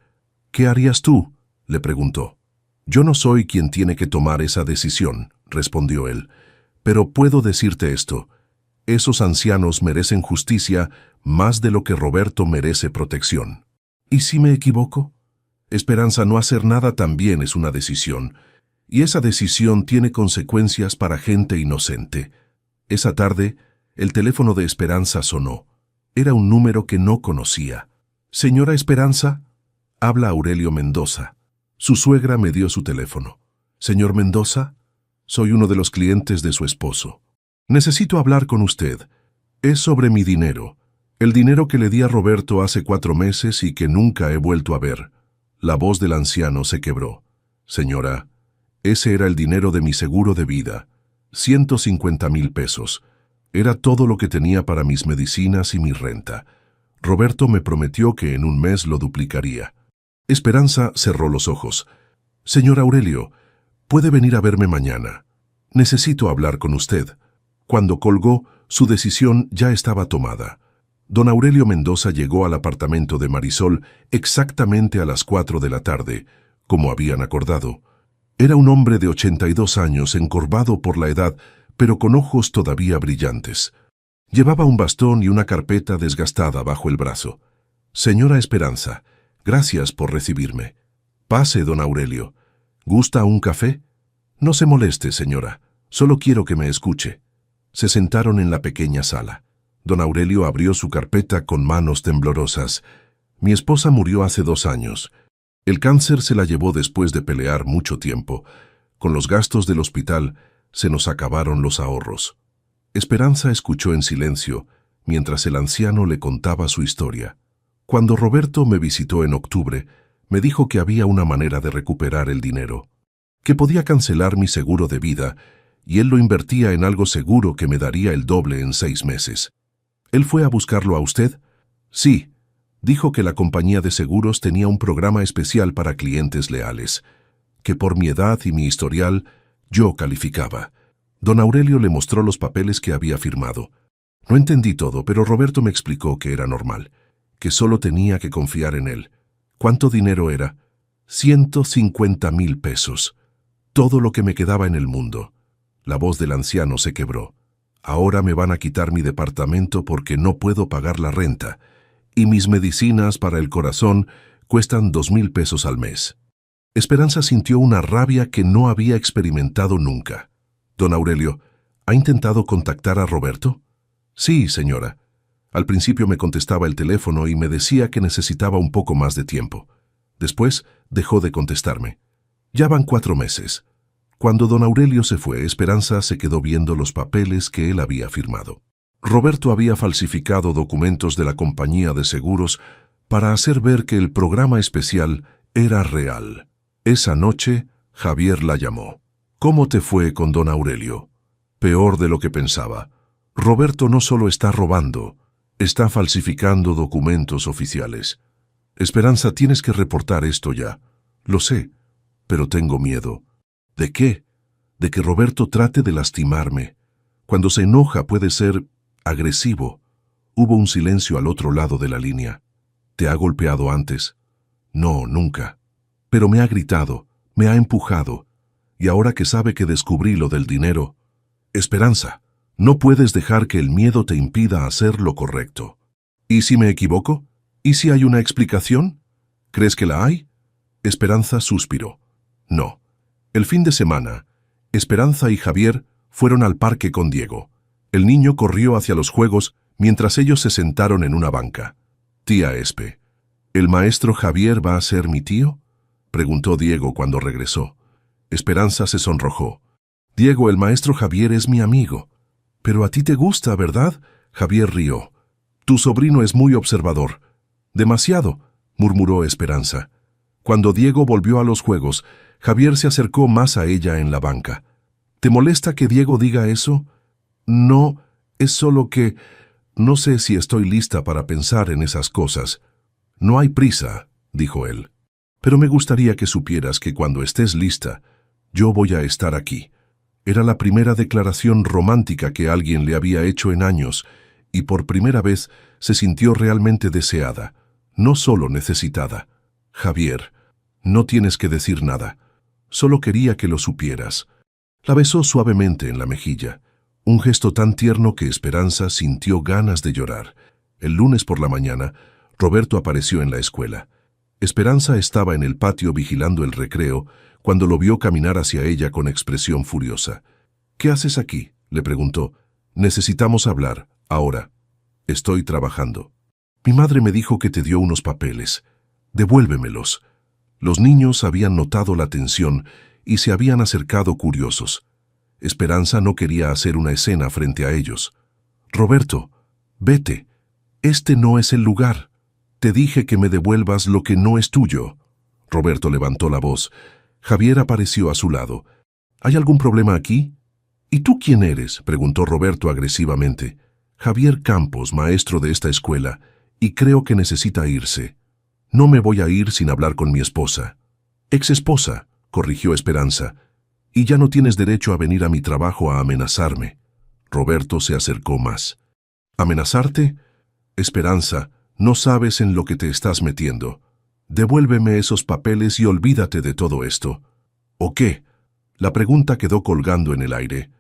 ¿Qué harías tú?, le preguntó. Yo no soy quien tiene que tomar esa decisión, respondió él. Pero puedo decirte esto. Esos ancianos merecen justicia más de lo que Roberto merece protección. ¿Y si me equivoco? Esperanza, no hacer nada también es una decisión. Y esa decisión tiene consecuencias para gente inocente. Esa tarde, el teléfono de Esperanza sonó. Era un número que no conocía. «Señora Esperanza», habla Aurelio Mendoza. Su suegra me dio su teléfono. «Señor Mendoza, soy uno de los clientes de su esposo. Necesito hablar con usted. Es sobre mi dinero. El dinero que le di a Roberto hace 4 meses y que nunca he vuelto a ver». La voz del anciano se quebró. «Señora, ese era el dinero de mi seguro de vida. 150,000 pesos. Era todo lo que tenía para mis medicinas y mi renta. Roberto me prometió que en un mes lo duplicaría». Esperanza cerró los ojos. «Señor Aurelio, puede venir a verme mañana. Necesito hablar con usted». Cuando colgó, su decisión ya estaba tomada. Don Aurelio Mendoza llegó al apartamento de Marisol exactamente a las 4 de la tarde, como habían acordado. Era un hombre de 82 años, encorvado por la edad, pero con ojos todavía brillantes. Llevaba un bastón y una carpeta desgastada bajo el brazo. «Señora Esperanza, gracias por recibirme. Pase, don Aurelio. ¿Gusta un café?» «No se moleste, señora. Solo quiero que me escuche». Se sentaron en la pequeña sala. Don Aurelio abrió su carpeta con manos temblorosas. «Mi esposa murió hace 2 años. El cáncer se la llevó después de pelear mucho tiempo. Con los gastos del hospital se nos acabaron los ahorros». Esperanza escuchó en silencio mientras el anciano le contaba su historia. «Cuando Roberto me visitó en octubre, me dijo que había una manera de recuperar el dinero, que podía cancelar mi seguro de vida, y él lo invertía en algo seguro que me daría el doble en 6 meses. ¿Él fue a buscarlo a usted?» «Sí. Dijo que la compañía de seguros tenía un programa especial para clientes leales, que por mi edad y mi historial yo calificaba». Don Aurelio le mostró los papeles que había firmado. «No entendí todo, pero Roberto me explicó que era normal, que solo tenía que confiar en él». «¿Cuánto dinero era?» 150,000 pesos. Todo lo que me quedaba en el mundo». La voz del anciano se quebró. «Ahora me van a quitar mi departamento porque no puedo pagar la renta, y mis medicinas para el corazón Cuestan 2.000 pesos al mes. Esperanza sintió una rabia que no había experimentado nunca. Don Aurelio, ¿ha intentado contactar a Roberto? Sí, señora. Al principio me contestaba el teléfono y me decía que necesitaba un poco más de tiempo. Después dejó de contestarme. Ya van 4 meses. Cuando don Aurelio se fue, Esperanza se quedó viendo los papeles que él había firmado. Roberto había falsificado documentos de la compañía de seguros para hacer ver que el programa especial era real. Esa noche, Javier la llamó. ¿Cómo te fue con don Aurelio? Peor de lo que pensaba. Roberto no solo está robando, está falsificando documentos oficiales. Esperanza, tienes que reportar esto ya. Lo sé, pero tengo miedo. ¿De qué? De que Roberto trate de lastimarme. Cuando se enoja puede ser agresivo. Hubo un silencio al otro lado de la línea. ¿Te ha golpeado antes? No, nunca. Pero me ha gritado, me ha empujado. Y ahora que sabe que descubrí lo del dinero... Esperanza, no puedes dejar que el miedo te impida hacer lo correcto. ¿Y si me equivoco? ¿Y si hay una explicación? ¿Crees que la hay? Esperanza suspiró. No. El fin de semana, Esperanza y Javier fueron al parque con Diego. El niño corrió hacia los juegos mientras ellos se sentaron en una banca. Tía Espe, ¿el maestro Javier va a ser mi tío? Preguntó Diego cuando regresó. Esperanza se sonrojó. Diego, el maestro Javier es mi amigo. Pero a ti te gusta, ¿verdad? Javier rió. Tu sobrino es muy observador. Demasiado, murmuró Esperanza. Cuando Diego volvió a los juegos, Javier se acercó más a ella en la banca. ¿Te molesta que Diego diga eso? No, es solo que... No sé si estoy lista para pensar en esas cosas. No hay prisa, dijo él. Pero me gustaría que supieras que cuando estés lista, yo voy a estar aquí. Era la primera declaración romántica que alguien le había hecho en años, y por primera vez se sintió realmente deseada, no solo necesitada. Javier, no tienes que decir nada. Solo quería que lo supieras. La besó suavemente en la mejilla, un gesto tan tierno que Esperanza sintió ganas de llorar. El lunes por la mañana, Roberto apareció en la escuela. Esperanza estaba en el patio vigilando el recreo cuando lo vio caminar hacia ella con expresión furiosa. ¿Qué haces aquí?, le preguntó. Necesitamos hablar, ahora. Estoy trabajando. Mi madre me dijo que te dio unos papeles. Devuélvemelos. Los niños habían notado la tensión y se habían acercado curiosos. Esperanza no quería hacer una escena frente a ellos. Roberto, vete. Este no es el lugar. Te dije que me devuelvas lo que no es tuyo. Roberto levantó la voz. Javier apareció a su lado. ¿Hay algún problema aquí? ¿Y tú quién eres?, preguntó Roberto agresivamente. Javier Campos, maestro de esta escuela, y creo que necesita irse. No me voy a ir sin hablar con mi esposa. Ex-esposa, corrigió Esperanza. Y ya no tienes derecho a venir a mi trabajo a amenazarme. Roberto se acercó más. ¿Amenazarte? Esperanza, no sabes en lo que te estás metiendo. Devuélveme esos papeles y olvídate de todo esto. ¿O qué? La pregunta quedó colgando en el aire.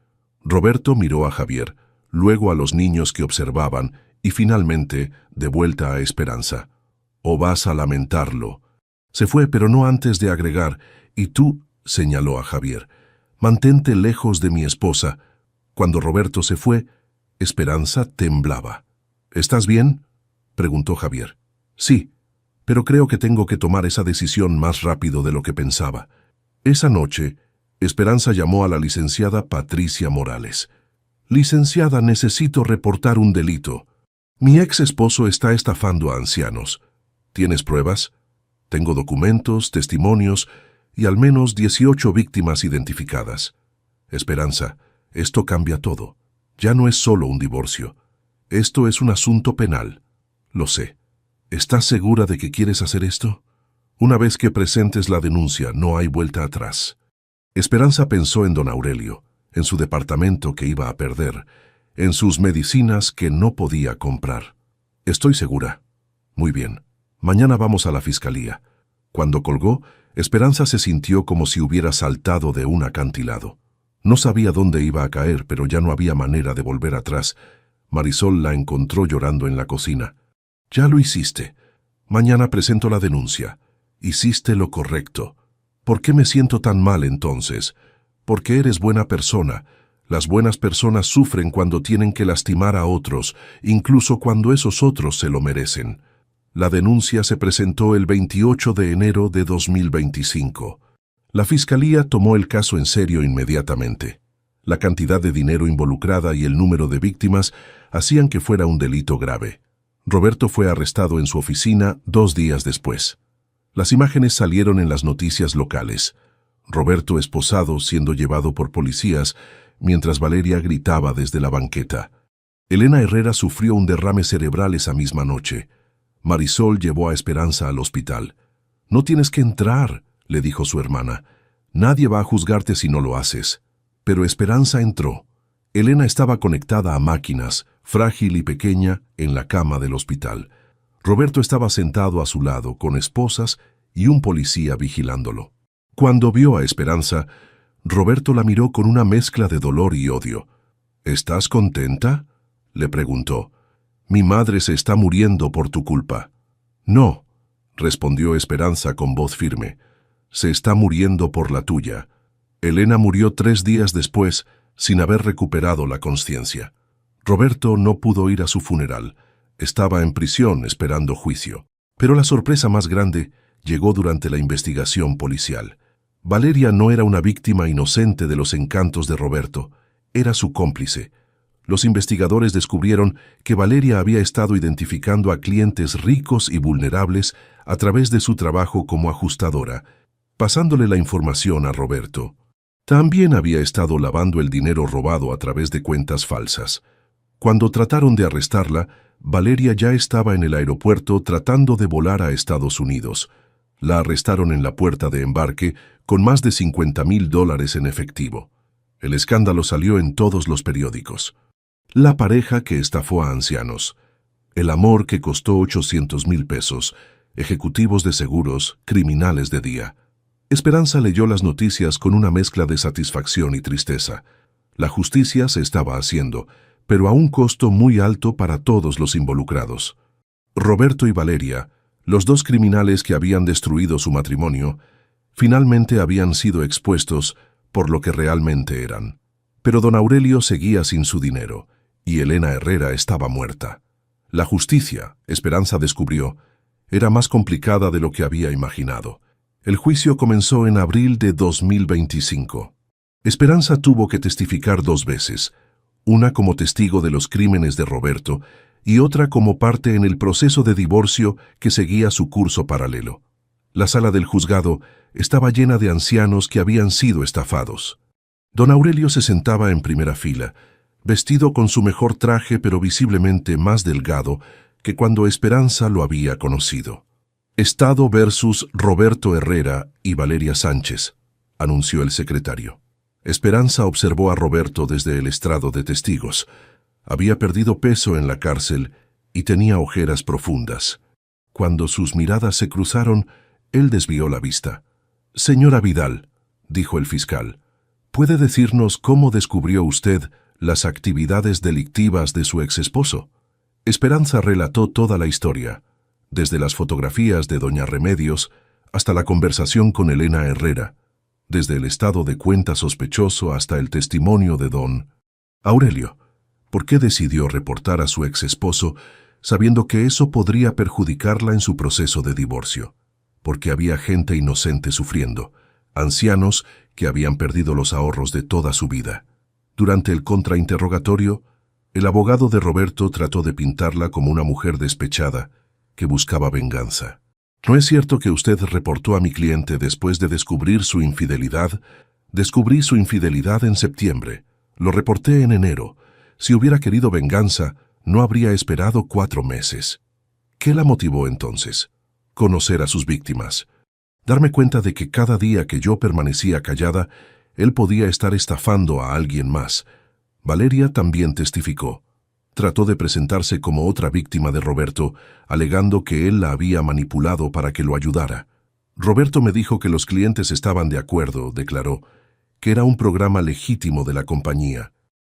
Roberto miró a Javier, luego a los niños que observaban y finalmente de vuelta a Esperanza. ¿O vas a lamentarlo? Se fue, pero no antes de agregar, y tú, señaló a Javier, mantente lejos de mi esposa. Cuando Roberto se fue, Esperanza temblaba. ¿Estás bien?, preguntó Javier. Sí, pero creo que tengo que tomar esa decisión más rápido de lo que pensaba. Esa noche, Esperanza llamó a la licenciada Patricia Morales. Licenciada, necesito reportar un delito. Mi ex esposo está estafando a ancianos. ¿Tienes pruebas? Tengo documentos, testimonios y al menos 18 víctimas identificadas. Esperanza, esto cambia todo. Ya no es solo un divorcio. Esto es un asunto penal. Lo sé. ¿Estás segura de que quieres hacer esto? Una vez que presentes la denuncia, no hay vuelta atrás. Esperanza pensó en don Aurelio, en su departamento que iba a perder, en sus medicinas que no podía comprar. Estoy segura. Muy bien. Mañana vamos a la fiscalía. Cuando colgó, Esperanza se sintió como si hubiera saltado de un acantilado. No sabía dónde iba a caer, pero ya no había manera de volver atrás. Marisol la encontró llorando en la cocina. Ya lo hiciste. Mañana presento la denuncia. Hiciste lo correcto. ¿Por qué me siento tan mal entonces? Porque eres buena persona. Las buenas personas sufren cuando tienen que lastimar a otros, incluso cuando esos otros se lo merecen. La denuncia se presentó el 28 de enero de 2025. La Fiscalía tomó el caso en serio inmediatamente. La cantidad de dinero involucrada y el número de víctimas hacían que fuera un delito grave. Roberto fue arrestado en su oficina 2 días después. Las imágenes salieron en las noticias locales. Roberto esposado siendo llevado por policías, mientras Valeria gritaba desde la banqueta. Elena Herrera sufrió un derrame cerebral esa misma noche. Marisol llevó a Esperanza al hospital. «No tienes que entrar», le dijo su hermana. «Nadie va a juzgarte si no lo haces». Pero Esperanza entró. Elena estaba conectada a máquinas, frágil y pequeña, en la cama del hospital. Roberto estaba sentado a su lado, con esposas y un policía vigilándolo. Cuando vio a Esperanza, Roberto la miró con una mezcla de dolor y odio. «¿Estás contenta?», le preguntó. «Mi madre se está muriendo por tu culpa». «No», respondió Esperanza con voz firme. «Se está muriendo por la tuya». Elena murió 3 días después, sin haber recuperado la conciencia. Roberto no pudo ir a su funeral. Estaba en prisión esperando juicio. Pero la sorpresa más grande llegó durante la investigación policial. Valeria no era una víctima inocente de los encantos de Roberto, era su cómplice. Los investigadores descubrieron que Valeria había estado identificando a clientes ricos y vulnerables a través de su trabajo como ajustadora, pasándole la información a Roberto. También había estado lavando el dinero robado a través de cuentas falsas. Cuando trataron de arrestarla, Valeria ya estaba en el aeropuerto tratando de volar a Estados Unidos. La arrestaron en la puerta de embarque con más de $50,000 en efectivo. El escándalo salió en todos los periódicos. La pareja que estafó a ancianos. El amor que costó $800,000. Ejecutivos de seguros, criminales de día. Esperanza leyó las noticias con una mezcla de satisfacción y tristeza. La justicia se estaba haciendo, pero a un costo muy alto para todos los involucrados. Roberto y Valeria, los 2 criminales que habían destruido su matrimonio, finalmente habían sido expuestos por lo que realmente eran. Pero don Aurelio seguía sin su dinero, y Elena Herrera estaba muerta. La justicia, Esperanza descubrió, era más complicada de lo que había imaginado. El juicio comenzó en abril de 2025. Esperanza tuvo que testificar 2 veces, una como testigo de los crímenes de Roberto y otra como parte en el proceso de divorcio que seguía su curso paralelo. La sala del juzgado estaba llena de ancianos que habían sido estafados. Don Aurelio se sentaba en primera fila, vestido con su mejor traje pero visiblemente más delgado que cuando Esperanza lo había conocido. «Estado versus Roberto Herrera y Valeria Sánchez», anunció el secretario. Esperanza observó a Roberto desde el estrado de testigos. Había perdido peso en la cárcel y tenía ojeras profundas. Cuando sus miradas se cruzaron, él desvió la vista. «Señora Vidal», dijo el fiscal, «¿puede decirnos cómo descubrió usted las actividades delictivas de su exesposo?» Esperanza relató toda la historia, desde las fotografías de doña Remedios hasta la conversación con Elena Herrera, desde el estado de cuenta sospechoso hasta el testimonio de don Aurelio. ¿Por qué decidió reportar a su exesposo sabiendo que eso podría perjudicarla en su proceso de divorcio? Porque había gente inocente sufriendo, ancianos que habían perdido los ahorros de toda su vida. Durante el contrainterrogatorio, el abogado de Roberto trató de pintarla como una mujer despechada que buscaba venganza. «¿No es cierto que usted reportó a mi cliente después de descubrir su infidelidad? Descubrí su infidelidad en septiembre. Lo reporté en enero. Si hubiera querido venganza, no habría esperado 4 meses. ¿Qué la motivó entonces? Conocer a sus víctimas. Darme cuenta de que cada día que yo permanecía callada, él podía estar estafando a alguien más». Valeria también testificó. Trató de presentarse como otra víctima de Roberto, alegando que él la había manipulado para que lo ayudara. «Roberto me dijo que los clientes estaban de acuerdo», declaró, «que era un programa legítimo de la compañía».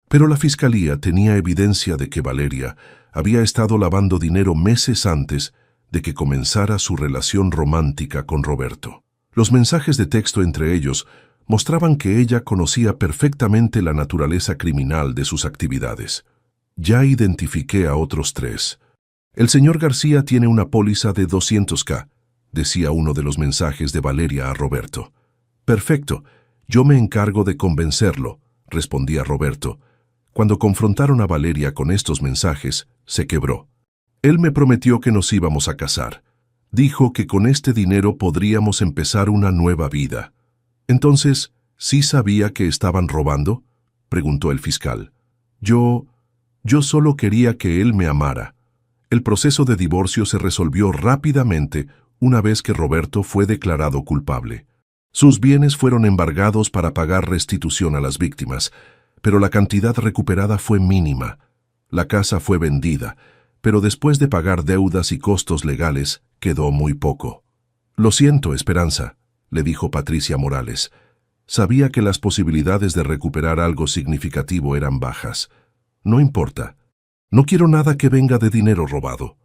Pero la fiscalía tenía evidencia de que Valeria había estado lavando dinero meses antes de que comenzara su relación romántica con Roberto. Los mensajes de texto entre ellos mostraban que ella conocía perfectamente la naturaleza criminal de sus actividades. Ya identifiqué a otros 3. El señor García tiene una póliza de 200.000, decía uno de los mensajes de Valeria a Roberto. Perfecto, yo me encargo de convencerlo, respondía Roberto. Cuando confrontaron a Valeria con estos mensajes, se quebró. Él me prometió que nos íbamos a casar. Dijo que con este dinero podríamos empezar una nueva vida. Entonces, ¿sí sabía que estaban robando?, preguntó el fiscal. Yo solo quería que él me amara. El proceso de divorcio se resolvió rápidamente una vez que Roberto fue declarado culpable. Sus bienes fueron embargados para pagar restitución a las víctimas, pero la cantidad recuperada fue mínima. La casa fue vendida, pero después de pagar deudas y costos legales, quedó muy poco. Lo siento, Esperanza, le dijo Patricia Morales. Sabía que las posibilidades de recuperar algo significativo eran bajas. No importa. No quiero nada que venga de dinero robado.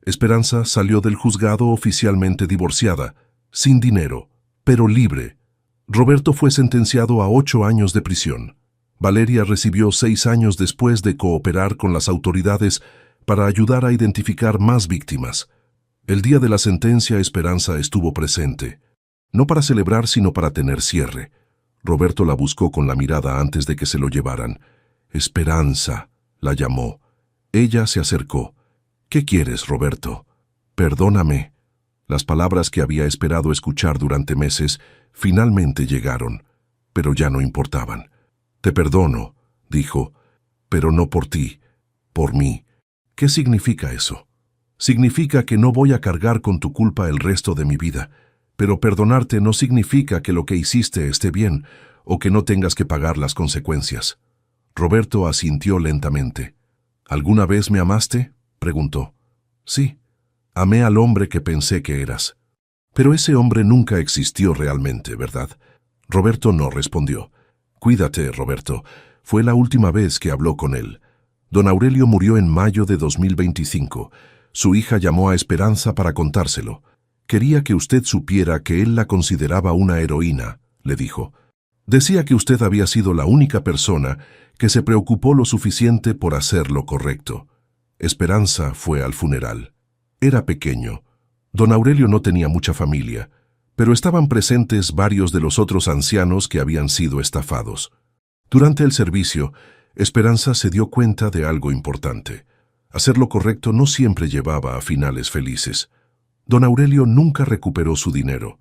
Esperanza salió del juzgado oficialmente divorciada, sin dinero, pero libre. Roberto fue sentenciado a 8 años de prisión. Valeria recibió 6 años después de cooperar con las autoridades para ayudar a identificar más víctimas. El día de la sentencia, Esperanza estuvo presente. No para celebrar, sino para tener cierre. Roberto la buscó con la mirada antes de que se lo llevaran. Esperanza, la llamó. Ella se acercó. ¿Qué quieres, Roberto? Perdóname. Las palabras que había esperado escuchar durante meses finalmente llegaron, pero ya no importaban. Te perdono, dijo, pero no por ti, por mí. ¿Qué significa eso? Significa que no voy a cargar con tu culpa el resto de mi vida, pero perdonarte no significa que lo que hiciste esté bien o que no tengas que pagar las consecuencias. Roberto asintió lentamente. ¿Alguna vez me amaste?, preguntó. Sí, amé al hombre que pensé que eras. Pero ese hombre nunca existió realmente, ¿verdad? Roberto no respondió. Cuídate, Roberto. Fue la última vez que habló con él. Don Aurelio murió en mayo de 2025. Su hija llamó a Esperanza para contárselo. Quería que usted supiera que él la consideraba una heroína, le dijo. Decía que usted había sido la única persona que se preocupó lo suficiente por hacer lo correcto. Esperanza fue al funeral. Era pequeño. Don Aurelio no tenía mucha familia, pero estaban presentes varios de los otros ancianos que habían sido estafados. Durante el servicio, Esperanza se dio cuenta de algo importante. Hacer lo correcto no siempre llevaba a finales felices. Don Aurelio nunca recuperó su dinero.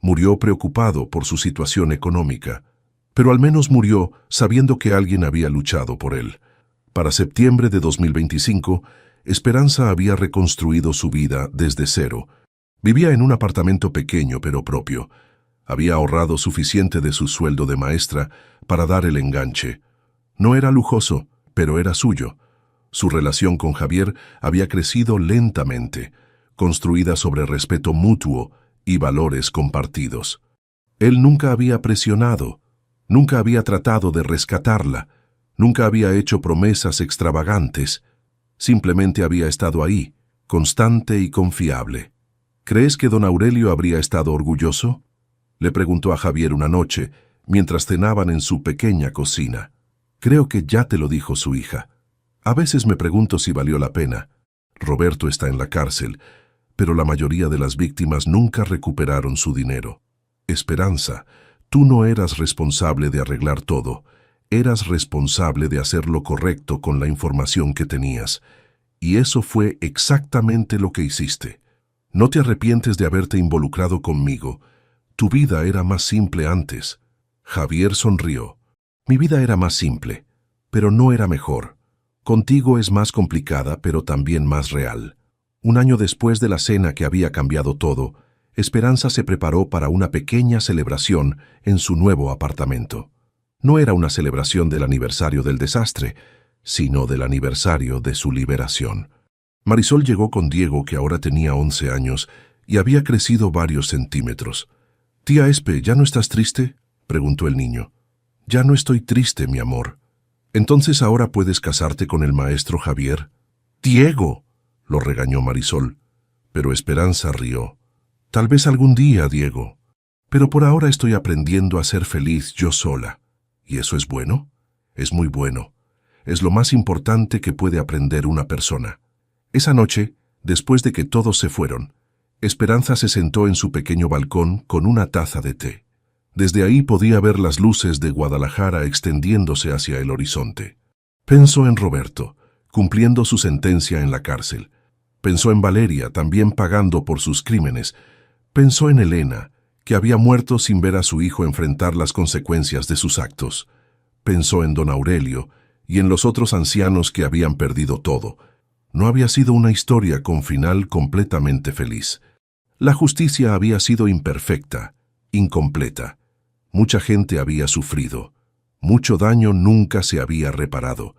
Murió preocupado por su situación económica, pero al menos murió sabiendo que alguien había luchado por él. Para septiembre de 2025, Esperanza había reconstruido su vida desde cero. Vivía en un apartamento pequeño pero propio. Había ahorrado suficiente de su sueldo de maestra para dar el enganche. No era lujoso, pero era suyo. Su relación con Javier había crecido lentamente, construida sobre respeto mutuo y valores compartidos. Él nunca había presionado, nunca había tratado de rescatarla, nunca había hecho promesas extravagantes. Simplemente había estado ahí, constante y confiable. ¿Crees que don Aurelio habría estado orgulloso?, le preguntó a Javier una noche, mientras cenaban en su pequeña cocina. Creo que ya te lo dijo su hija. A veces me pregunto si valió la pena. Roberto está en la cárcel, pero la mayoría de las víctimas nunca recuperaron su dinero. Esperanza, tú no eras responsable de arreglar todo. Eras responsable de hacer lo correcto con la información que tenías. Y eso fue exactamente lo que hiciste. No te arrepientes de haberte involucrado conmigo. Tu vida era más simple antes. Javier sonrió. Mi vida era más simple, pero no era mejor. Contigo es más complicada, pero también más real. Un año después de la cena que había cambiado todo, Esperanza se preparó para una pequeña celebración en su nuevo apartamento. No era una celebración del aniversario del desastre, sino del aniversario de su liberación. Marisol llegó con Diego, que ahora tenía 11 años, y había crecido varios centímetros. «Tía Espe, ¿ya no estás triste?», preguntó el niño. «Ya no estoy triste, mi amor». «Entonces ahora puedes casarte con el maestro Javier». «¡Diego!», lo regañó Marisol. Pero Esperanza rió. Tal vez algún día, Diego. Pero por ahora estoy aprendiendo a ser feliz yo sola. ¿Y eso es bueno? Es muy bueno. Es lo más importante que puede aprender una persona. Esa noche, después de que todos se fueron, Esperanza se sentó en su pequeño balcón con una taza de té. Desde ahí podía ver las luces de Guadalajara extendiéndose hacia el horizonte. Pensó en Roberto, cumpliendo su sentencia en la cárcel. Pensó en Valeria, también pagando por sus crímenes. Pensó en Elena, que había muerto sin ver a su hijo enfrentar las consecuencias de sus actos. Pensó en don Aurelio y en los otros ancianos que habían perdido todo. No había sido una historia con final completamente feliz. La justicia había sido imperfecta, incompleta. Mucha gente había sufrido. Mucho daño nunca se había reparado.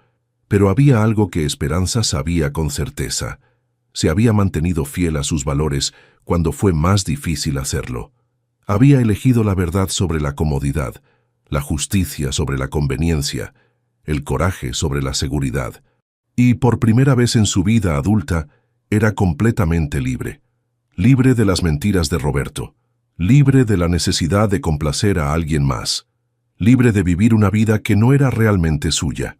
Pero había algo que Esperanza sabía con certeza. Se había mantenido fiel a sus valores cuando fue más difícil hacerlo. Había elegido la verdad sobre la comodidad, la justicia sobre la conveniencia, el coraje sobre la seguridad. Y por primera vez en su vida adulta, era completamente libre. Libre de las mentiras de Roberto. Libre de la necesidad de complacer a alguien más. Libre de vivir una vida que no era realmente suya.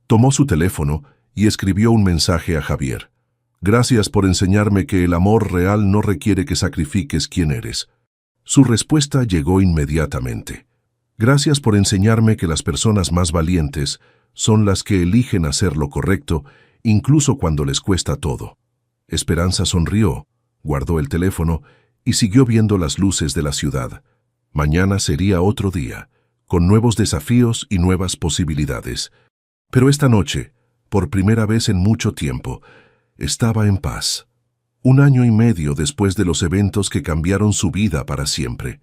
Tomó su teléfono y escribió un mensaje a Javier. Gracias por enseñarme que el amor real no requiere que sacrifiques quién eres. Su respuesta llegó inmediatamente. Gracias por enseñarme que las personas más valientes son las que eligen hacer lo correcto, incluso cuando les cuesta todo. Esperanza sonrió, guardó el teléfono y siguió viendo las luces de la ciudad. Mañana sería otro día, con nuevos desafíos y nuevas posibilidades. Pero esta noche, por primera vez en mucho tiempo, estaba en paz. 1 año y medio después de los eventos que cambiaron su vida para siempre.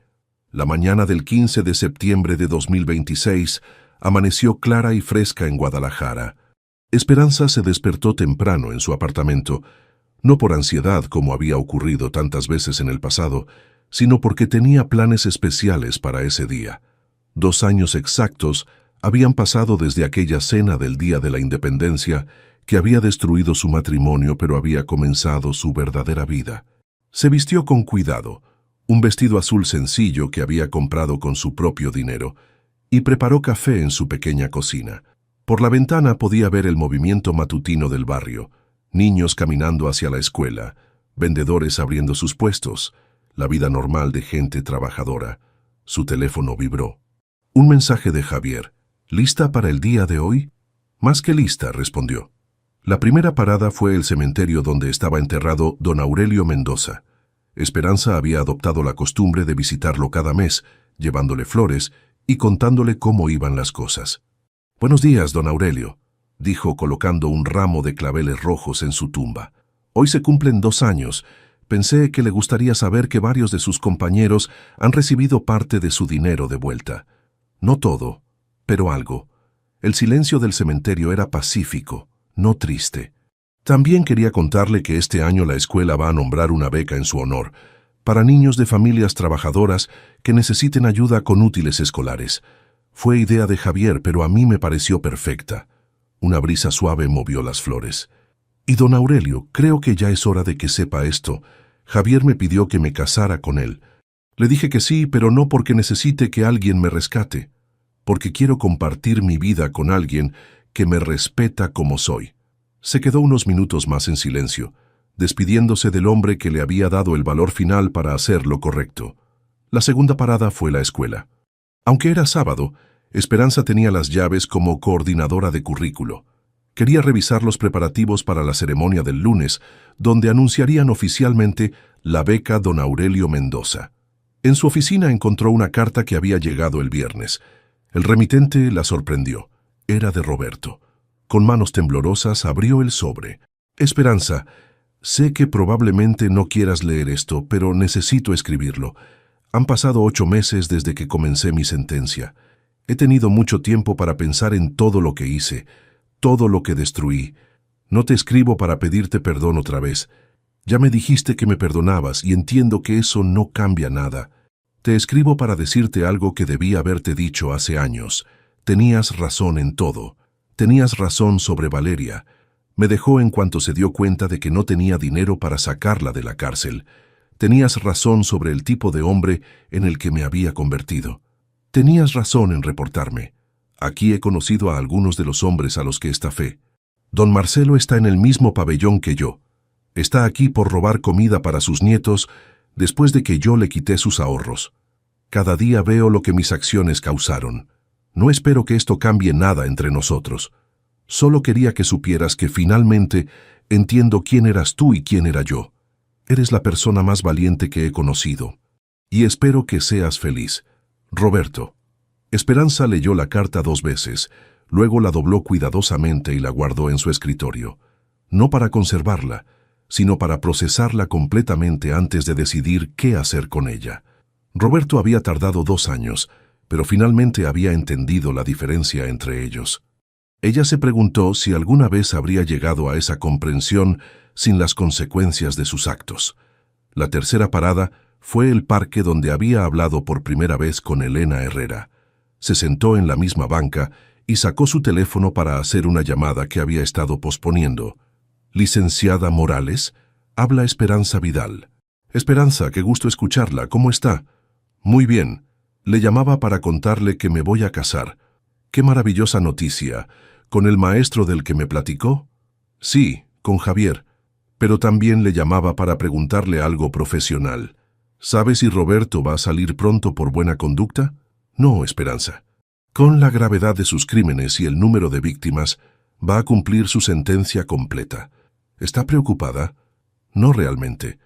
La mañana del 15 de septiembre de 2026 amaneció clara y fresca en Guadalajara. Esperanza se despertó temprano en su apartamento, no por ansiedad como había ocurrido tantas veces en el pasado, sino porque tenía planes especiales para ese día. 2 años exactos habían pasado desde aquella cena del Día de la Independencia que había destruido su matrimonio pero había comenzado su verdadera vida. Se vistió con cuidado, un vestido azul sencillo que había comprado con su propio dinero, y preparó café en su pequeña cocina. Por la ventana podía ver el movimiento matutino del barrio, niños caminando hacia la escuela, vendedores abriendo sus puestos, la vida normal de gente trabajadora. Su teléfono vibró. Un mensaje de Javier. ¿Lista para el día de hoy? Más que lista, respondió. La primera parada fue el cementerio donde estaba enterrado don Aurelio Mendoza. Esperanza había adoptado la costumbre de visitarlo cada mes, llevándole flores y contándole cómo iban las cosas. «Buenos días, don Aurelio», dijo colocando un ramo de claveles rojos en su tumba. «Hoy se cumplen 2 años. Pensé que le gustaría saber que varios de sus compañeros han recibido parte de su dinero de vuelta. No todo, pero algo. El silencio del cementerio era pacífico, no triste. También quería contarle que este año la escuela va a nombrar una beca en su honor, para niños de familias trabajadoras que necesiten ayuda con útiles escolares. Fue idea de Javier, pero a mí me pareció perfecta». Una brisa suave movió las flores. «Y don Aurelio, creo que ya es hora de que sepa esto. Javier me pidió que me casara con él. Le dije que sí, pero no porque necesite que alguien me rescate, porque quiero compartir mi vida con alguien que me respeta como soy». Se quedó unos minutos más en silencio, despidiéndose del hombre que le había dado el valor final para hacer lo correcto. La segunda parada fue la escuela. Aunque era sábado, Esperanza tenía las llaves como coordinadora de currículo. Quería revisar los preparativos para la ceremonia del lunes, donde anunciarían oficialmente la beca don Aurelio Mendoza. En su oficina encontró una carta que había llegado el viernes. El remitente la sorprendió. Era de Roberto. Con manos temblorosas abrió el sobre. «Esperanza, sé que probablemente no quieras leer esto, pero necesito escribirlo. Han pasado 8 meses desde que comencé mi sentencia. He tenido mucho tiempo para pensar en todo lo que hice, todo lo que destruí. No te escribo para pedirte perdón otra vez. Ya me dijiste que me perdonabas y entiendo que eso no cambia nada. Te escribo para decirte algo que debí haberte dicho hace años. Tenías razón en todo. Tenías razón sobre Valeria. Me dejó en cuanto se dio cuenta de que no tenía dinero para sacarla de la cárcel. Tenías razón sobre el tipo de hombre en el que me había convertido. Tenías razón en reportarme. Aquí he conocido a algunos de los hombres a los que estafé. Don Marcelo está en el mismo pabellón que yo. Está aquí por robar comida para sus nietos después de que yo le quité sus ahorros. Cada día veo lo que mis acciones causaron. No espero que esto cambie nada entre nosotros. Solo quería que supieras que finalmente entiendo quién eras tú y quién era yo. Eres la persona más valiente que he conocido. Y espero que seas feliz. Roberto. Esperanza leyó la carta 2 veces, luego la dobló cuidadosamente y la guardó en su escritorio. No para conservarla, sino para procesarla completamente antes de decidir qué hacer con ella. Roberto había tardado 2 años, pero finalmente había entendido la diferencia entre ellos. Ella se preguntó si alguna vez habría llegado a esa comprensión sin las consecuencias de sus actos. La tercera parada fue el parque donde había hablado por primera vez con Elena Herrera. Se sentó en la misma banca y sacó su teléfono para hacer una llamada que había estado posponiendo. «Licenciada Morales, habla Esperanza Vidal». «Esperanza, qué gusto escucharla. ¿Cómo está?» «Muy bien. Le llamaba para contarle que me voy a casar». «Qué maravillosa noticia. ¿Con el maestro del que me platicó?» «Sí, con Javier. Pero también le llamaba para preguntarle algo profesional. ¿Sabe si Roberto va a salir pronto por buena conducta?» «No, Esperanza. Con la gravedad de sus crímenes y el número de víctimas, va a cumplir su sentencia completa. ¿Está preocupada?» «No realmente.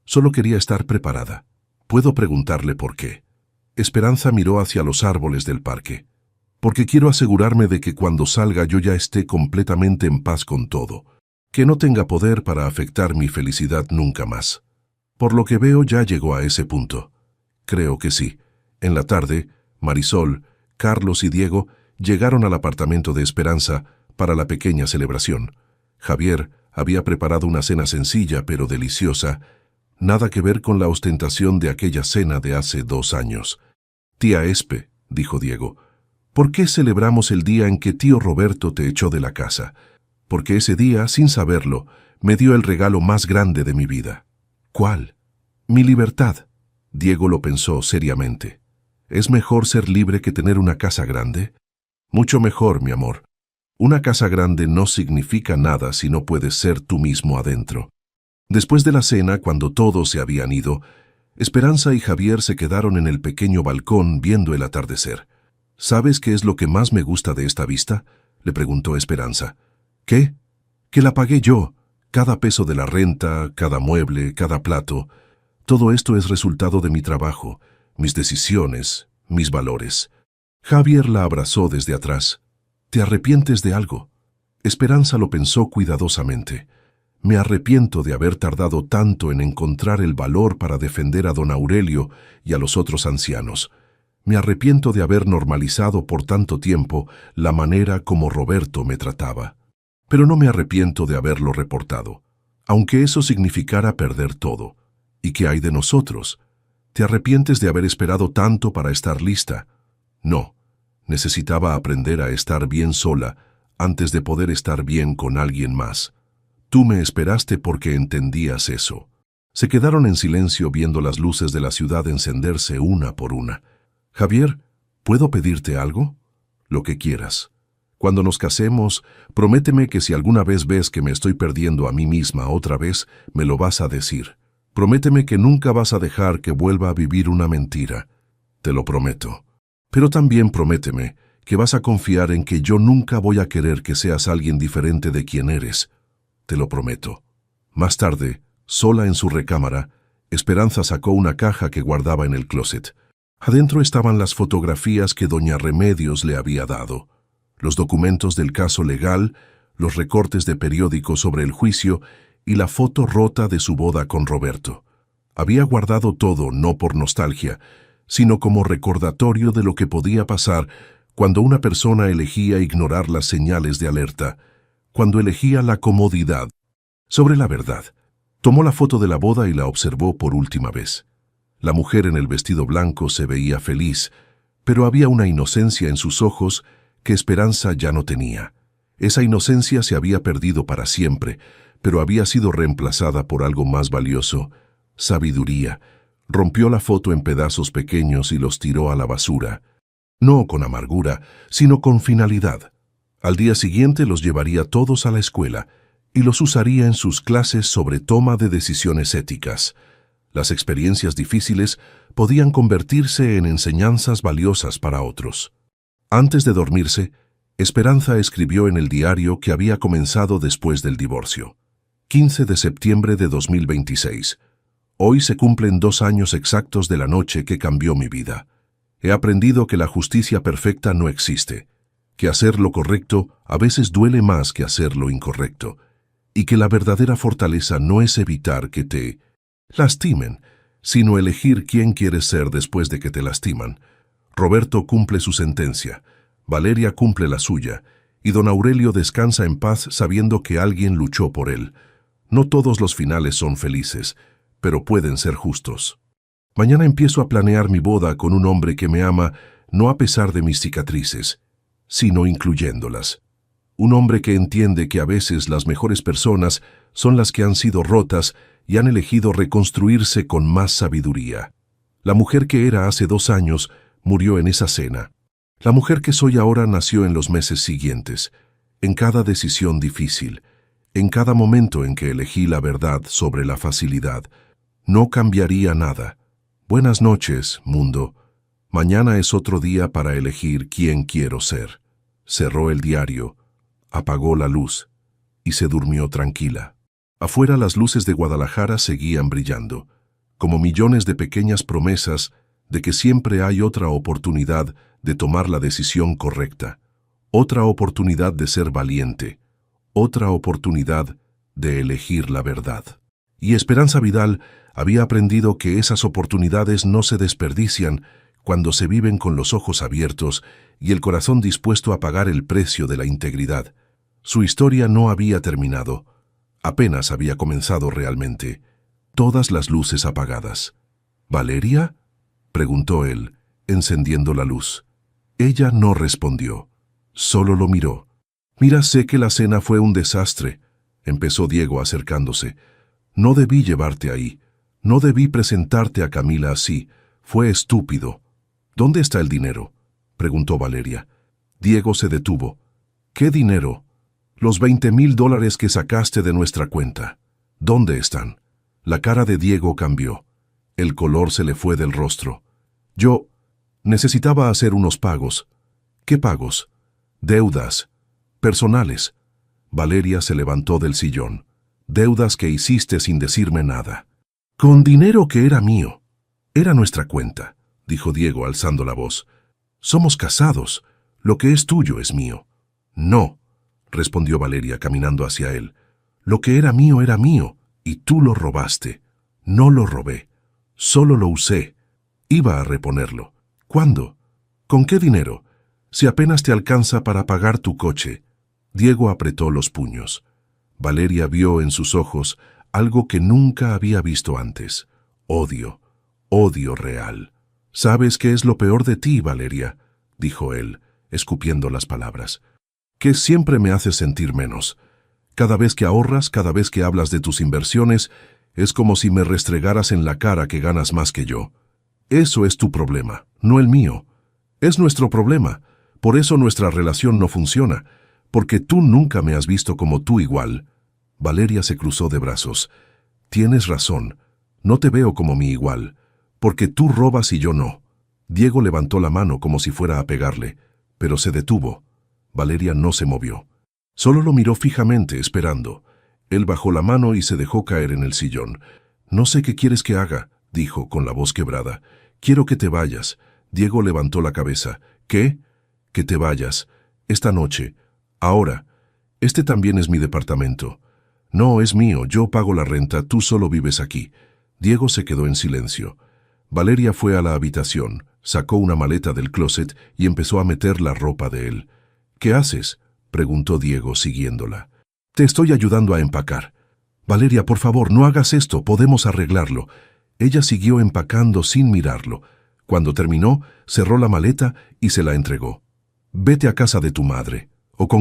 Solo quería estar preparada. ¿Puedo preguntarle por qué?» Esperanza miró hacia los árboles del parque. «Porque quiero asegurarme de que cuando salga yo ya esté completamente en paz con todo, que no tenga poder para afectar mi felicidad nunca más. Por lo que veo ya llegó a ese punto». «Creo que sí». En la tarde, Marisol, Carlos y Diego llegaron al apartamento de Esperanza para la pequeña celebración. Javier había preparado una cena sencilla pero deliciosa, nada que ver con la ostentación de aquella cena de hace 2 años. «Tía Espe», dijo Diego, «¿por qué celebramos el día en que tío Roberto te echó de la casa?» «Porque ese día, sin saberlo, me dio el regalo más grande de mi vida». «¿Cuál?» «Mi libertad». Diego lo pensó seriamente. ¿Es mejor ser libre que tener una casa grande?» «Mucho mejor, mi amor. Una casa grande no significa nada si no puedes ser tú mismo adentro». Después de la cena, cuando todos se habían ido, Esperanza y Javier se quedaron en el pequeño balcón viendo el atardecer. «¿Sabes qué es lo que más me gusta de esta vista?», le preguntó Esperanza. «¿Qué?» «Que la pagué yo. Cada peso de la renta, cada mueble, cada plato. Todo esto es resultado de mi trabajo, mis decisiones, mis valores». Javier la abrazó desde atrás. «¿Te arrepientes de algo?» Esperanza lo pensó cuidadosamente. «Me arrepiento de haber tardado tanto en encontrar el valor para defender a don Aurelio y a los otros ancianos. Me arrepiento de haber normalizado por tanto tiempo la manera como Roberto me trataba. Pero no me arrepiento de haberlo reportado, aunque eso significara perder todo. ¿Y qué hay de nosotros? ¿Te arrepientes de haber esperado tanto para estar lista?» «No, necesitaba aprender a estar bien sola antes de poder estar bien con alguien más. Tú me esperaste porque entendías eso». Se quedaron en silencio viendo las luces de la ciudad encenderse una por una. «Javier, ¿puedo pedirte algo?» «Lo que quieras. Cuando nos casemos, prométeme que si alguna vez ves que me estoy perdiendo a mí misma otra vez, me lo vas a decir. Prométeme que nunca vas a dejar que vuelva a vivir una mentira». «Te lo prometo. Pero también prométeme que vas a confiar en que yo nunca voy a querer que seas alguien diferente de quien eres». «Te lo prometo». Más tarde, sola en su recámara, Esperanza sacó una caja que guardaba en el closet. Adentro estaban las fotografías que doña Remedios le había dado, los documentos del caso legal, los recortes de periódico sobre el juicio y la foto rota de su boda con Roberto. Había guardado todo no por nostalgia, sino como recordatorio de lo que podía pasar cuando una persona elegía ignorar las señales de alerta, cuando elegía la comodidad sobre la verdad. Tomó la foto de la boda y la observó por última vez. La mujer en el vestido blanco se veía feliz, pero había una inocencia en sus ojos que Esperanza ya no tenía. Esa inocencia se había perdido para siempre, pero había sido reemplazada por algo más valioso: sabiduría. Rompió la foto en pedazos pequeños y los tiró a la basura. No con amargura, sino con finalidad. Al día siguiente los llevaría todos a la escuela y los usaría en sus clases sobre toma de decisiones éticas. Las experiencias difíciles podían convertirse en enseñanzas valiosas para otros. Antes de dormirse, Esperanza escribió en el diario que había comenzado después del divorcio. 15 de septiembre de 2026. Hoy se cumplen 2 años exactos de la noche que cambió mi vida. He aprendido que la justicia perfecta no existe, que hacer lo correcto a veces duele más que hacer lo incorrecto, y que la verdadera fortaleza no es evitar que te lastimen, sino elegir quién quieres ser después de que te lastiman. Roberto cumple su sentencia, Valeria cumple la suya, y don Aurelio descansa en paz sabiendo que alguien luchó por él. No todos los finales son felices, pero pueden ser justos. Mañana empiezo a planear mi boda con un hombre que me ama, no a pesar de mis cicatrices, sino incluyéndolas. Un hombre que entiende que a veces las mejores personas son las que han sido rotas y han elegido reconstruirse con más sabiduría. La mujer que era hace 2 años murió en esa cena. La mujer que soy ahora nació en los meses siguientes, en cada decisión difícil, en cada momento en que elegí la verdad sobre la facilidad. No cambiaría nada. Buenas noches, mundo. Mañana es otro día para elegir quién quiero ser. Cerró el diario, apagó la luz y se durmió tranquila. Afuera las luces de Guadalajara seguían brillando, como millones de pequeñas promesas de que siempre hay otra oportunidad de tomar la decisión correcta, otra oportunidad de ser valiente, otra oportunidad de elegir la verdad. Y Esperanza Vidal había aprendido que esas oportunidades no se desperdician cuando se viven con los ojos abiertos y el corazón dispuesto a pagar el precio de la integridad. Su historia no había terminado, apenas había comenzado realmente. Todas las luces apagadas. ¿Valeria?, preguntó él, encendiendo la luz. Ella no respondió, solo lo miró. Mira, sé que la cena fue un desastre, empezó Diego acercándose. No debí llevarte ahí, no debí presentarte a Camila así, fue estúpido. ¿Dónde está el dinero?, preguntó Valeria. Diego se detuvo. ¿Qué dinero? Los $20,000 que sacaste de nuestra cuenta. ¿Dónde están? La cara de Diego cambió. El color se le fue del rostro. Yo necesitaba hacer unos pagos. ¿Qué pagos? Deudas. Personales. Valeria se levantó del sillón. Deudas que hiciste sin decirme nada. Con dinero que era mío. Era nuestra cuenta, dijo Diego alzando la voz. Somos casados. Lo que es tuyo es mío. No, respondió Valeria caminando hacia él. Lo que era mío, y tú lo robaste. No lo robé. Solo lo usé. Iba a reponerlo. ¿Cuándo? ¿Con qué dinero? Si apenas te alcanza para pagar tu coche. Diego apretó los puños. Valeria vio en sus ojos algo que nunca había visto antes. Odio. Odio real. ¿Sabes qué es lo peor de ti, Valeria?, dijo él, escupiendo las palabras. Que siempre me haces sentir menos. Cada vez que ahorras, cada vez que hablas de tus inversiones, es como si me restregaras en la cara que ganas más que yo. Eso es tu problema, no el mío. Es nuestro problema. Por eso nuestra relación no funciona, porque tú nunca me has visto como tú igual. Valeria se cruzó de brazos. Tienes razón, no te veo como mi igual, porque tú robas y yo no. Diego levantó la mano como si fuera a pegarle, pero se detuvo. Valeria no se movió. Solo lo miró fijamente, esperando. Él bajó la mano y se dejó caer en el sillón. No sé qué quieres que haga, dijo con la voz quebrada. Quiero que te vayas. Diego levantó la cabeza. ¿Qué? Que te vayas. Esta noche. Ahora. Este también es mi departamento. No, es mío. Yo pago la renta. Tú solo vives aquí. Diego se quedó en silencio. Valeria fue a la habitación, sacó una maleta del closet y empezó a meter la ropa de él. ¿Qué haces?, preguntó Diego siguiéndola. Te estoy ayudando a empacar. Valeria, por favor, no hagas esto, podemos arreglarlo. Ella siguió empacando sin mirarlo. Cuando terminó, cerró la maleta y se la entregó. Vete a casa de tu madre, o con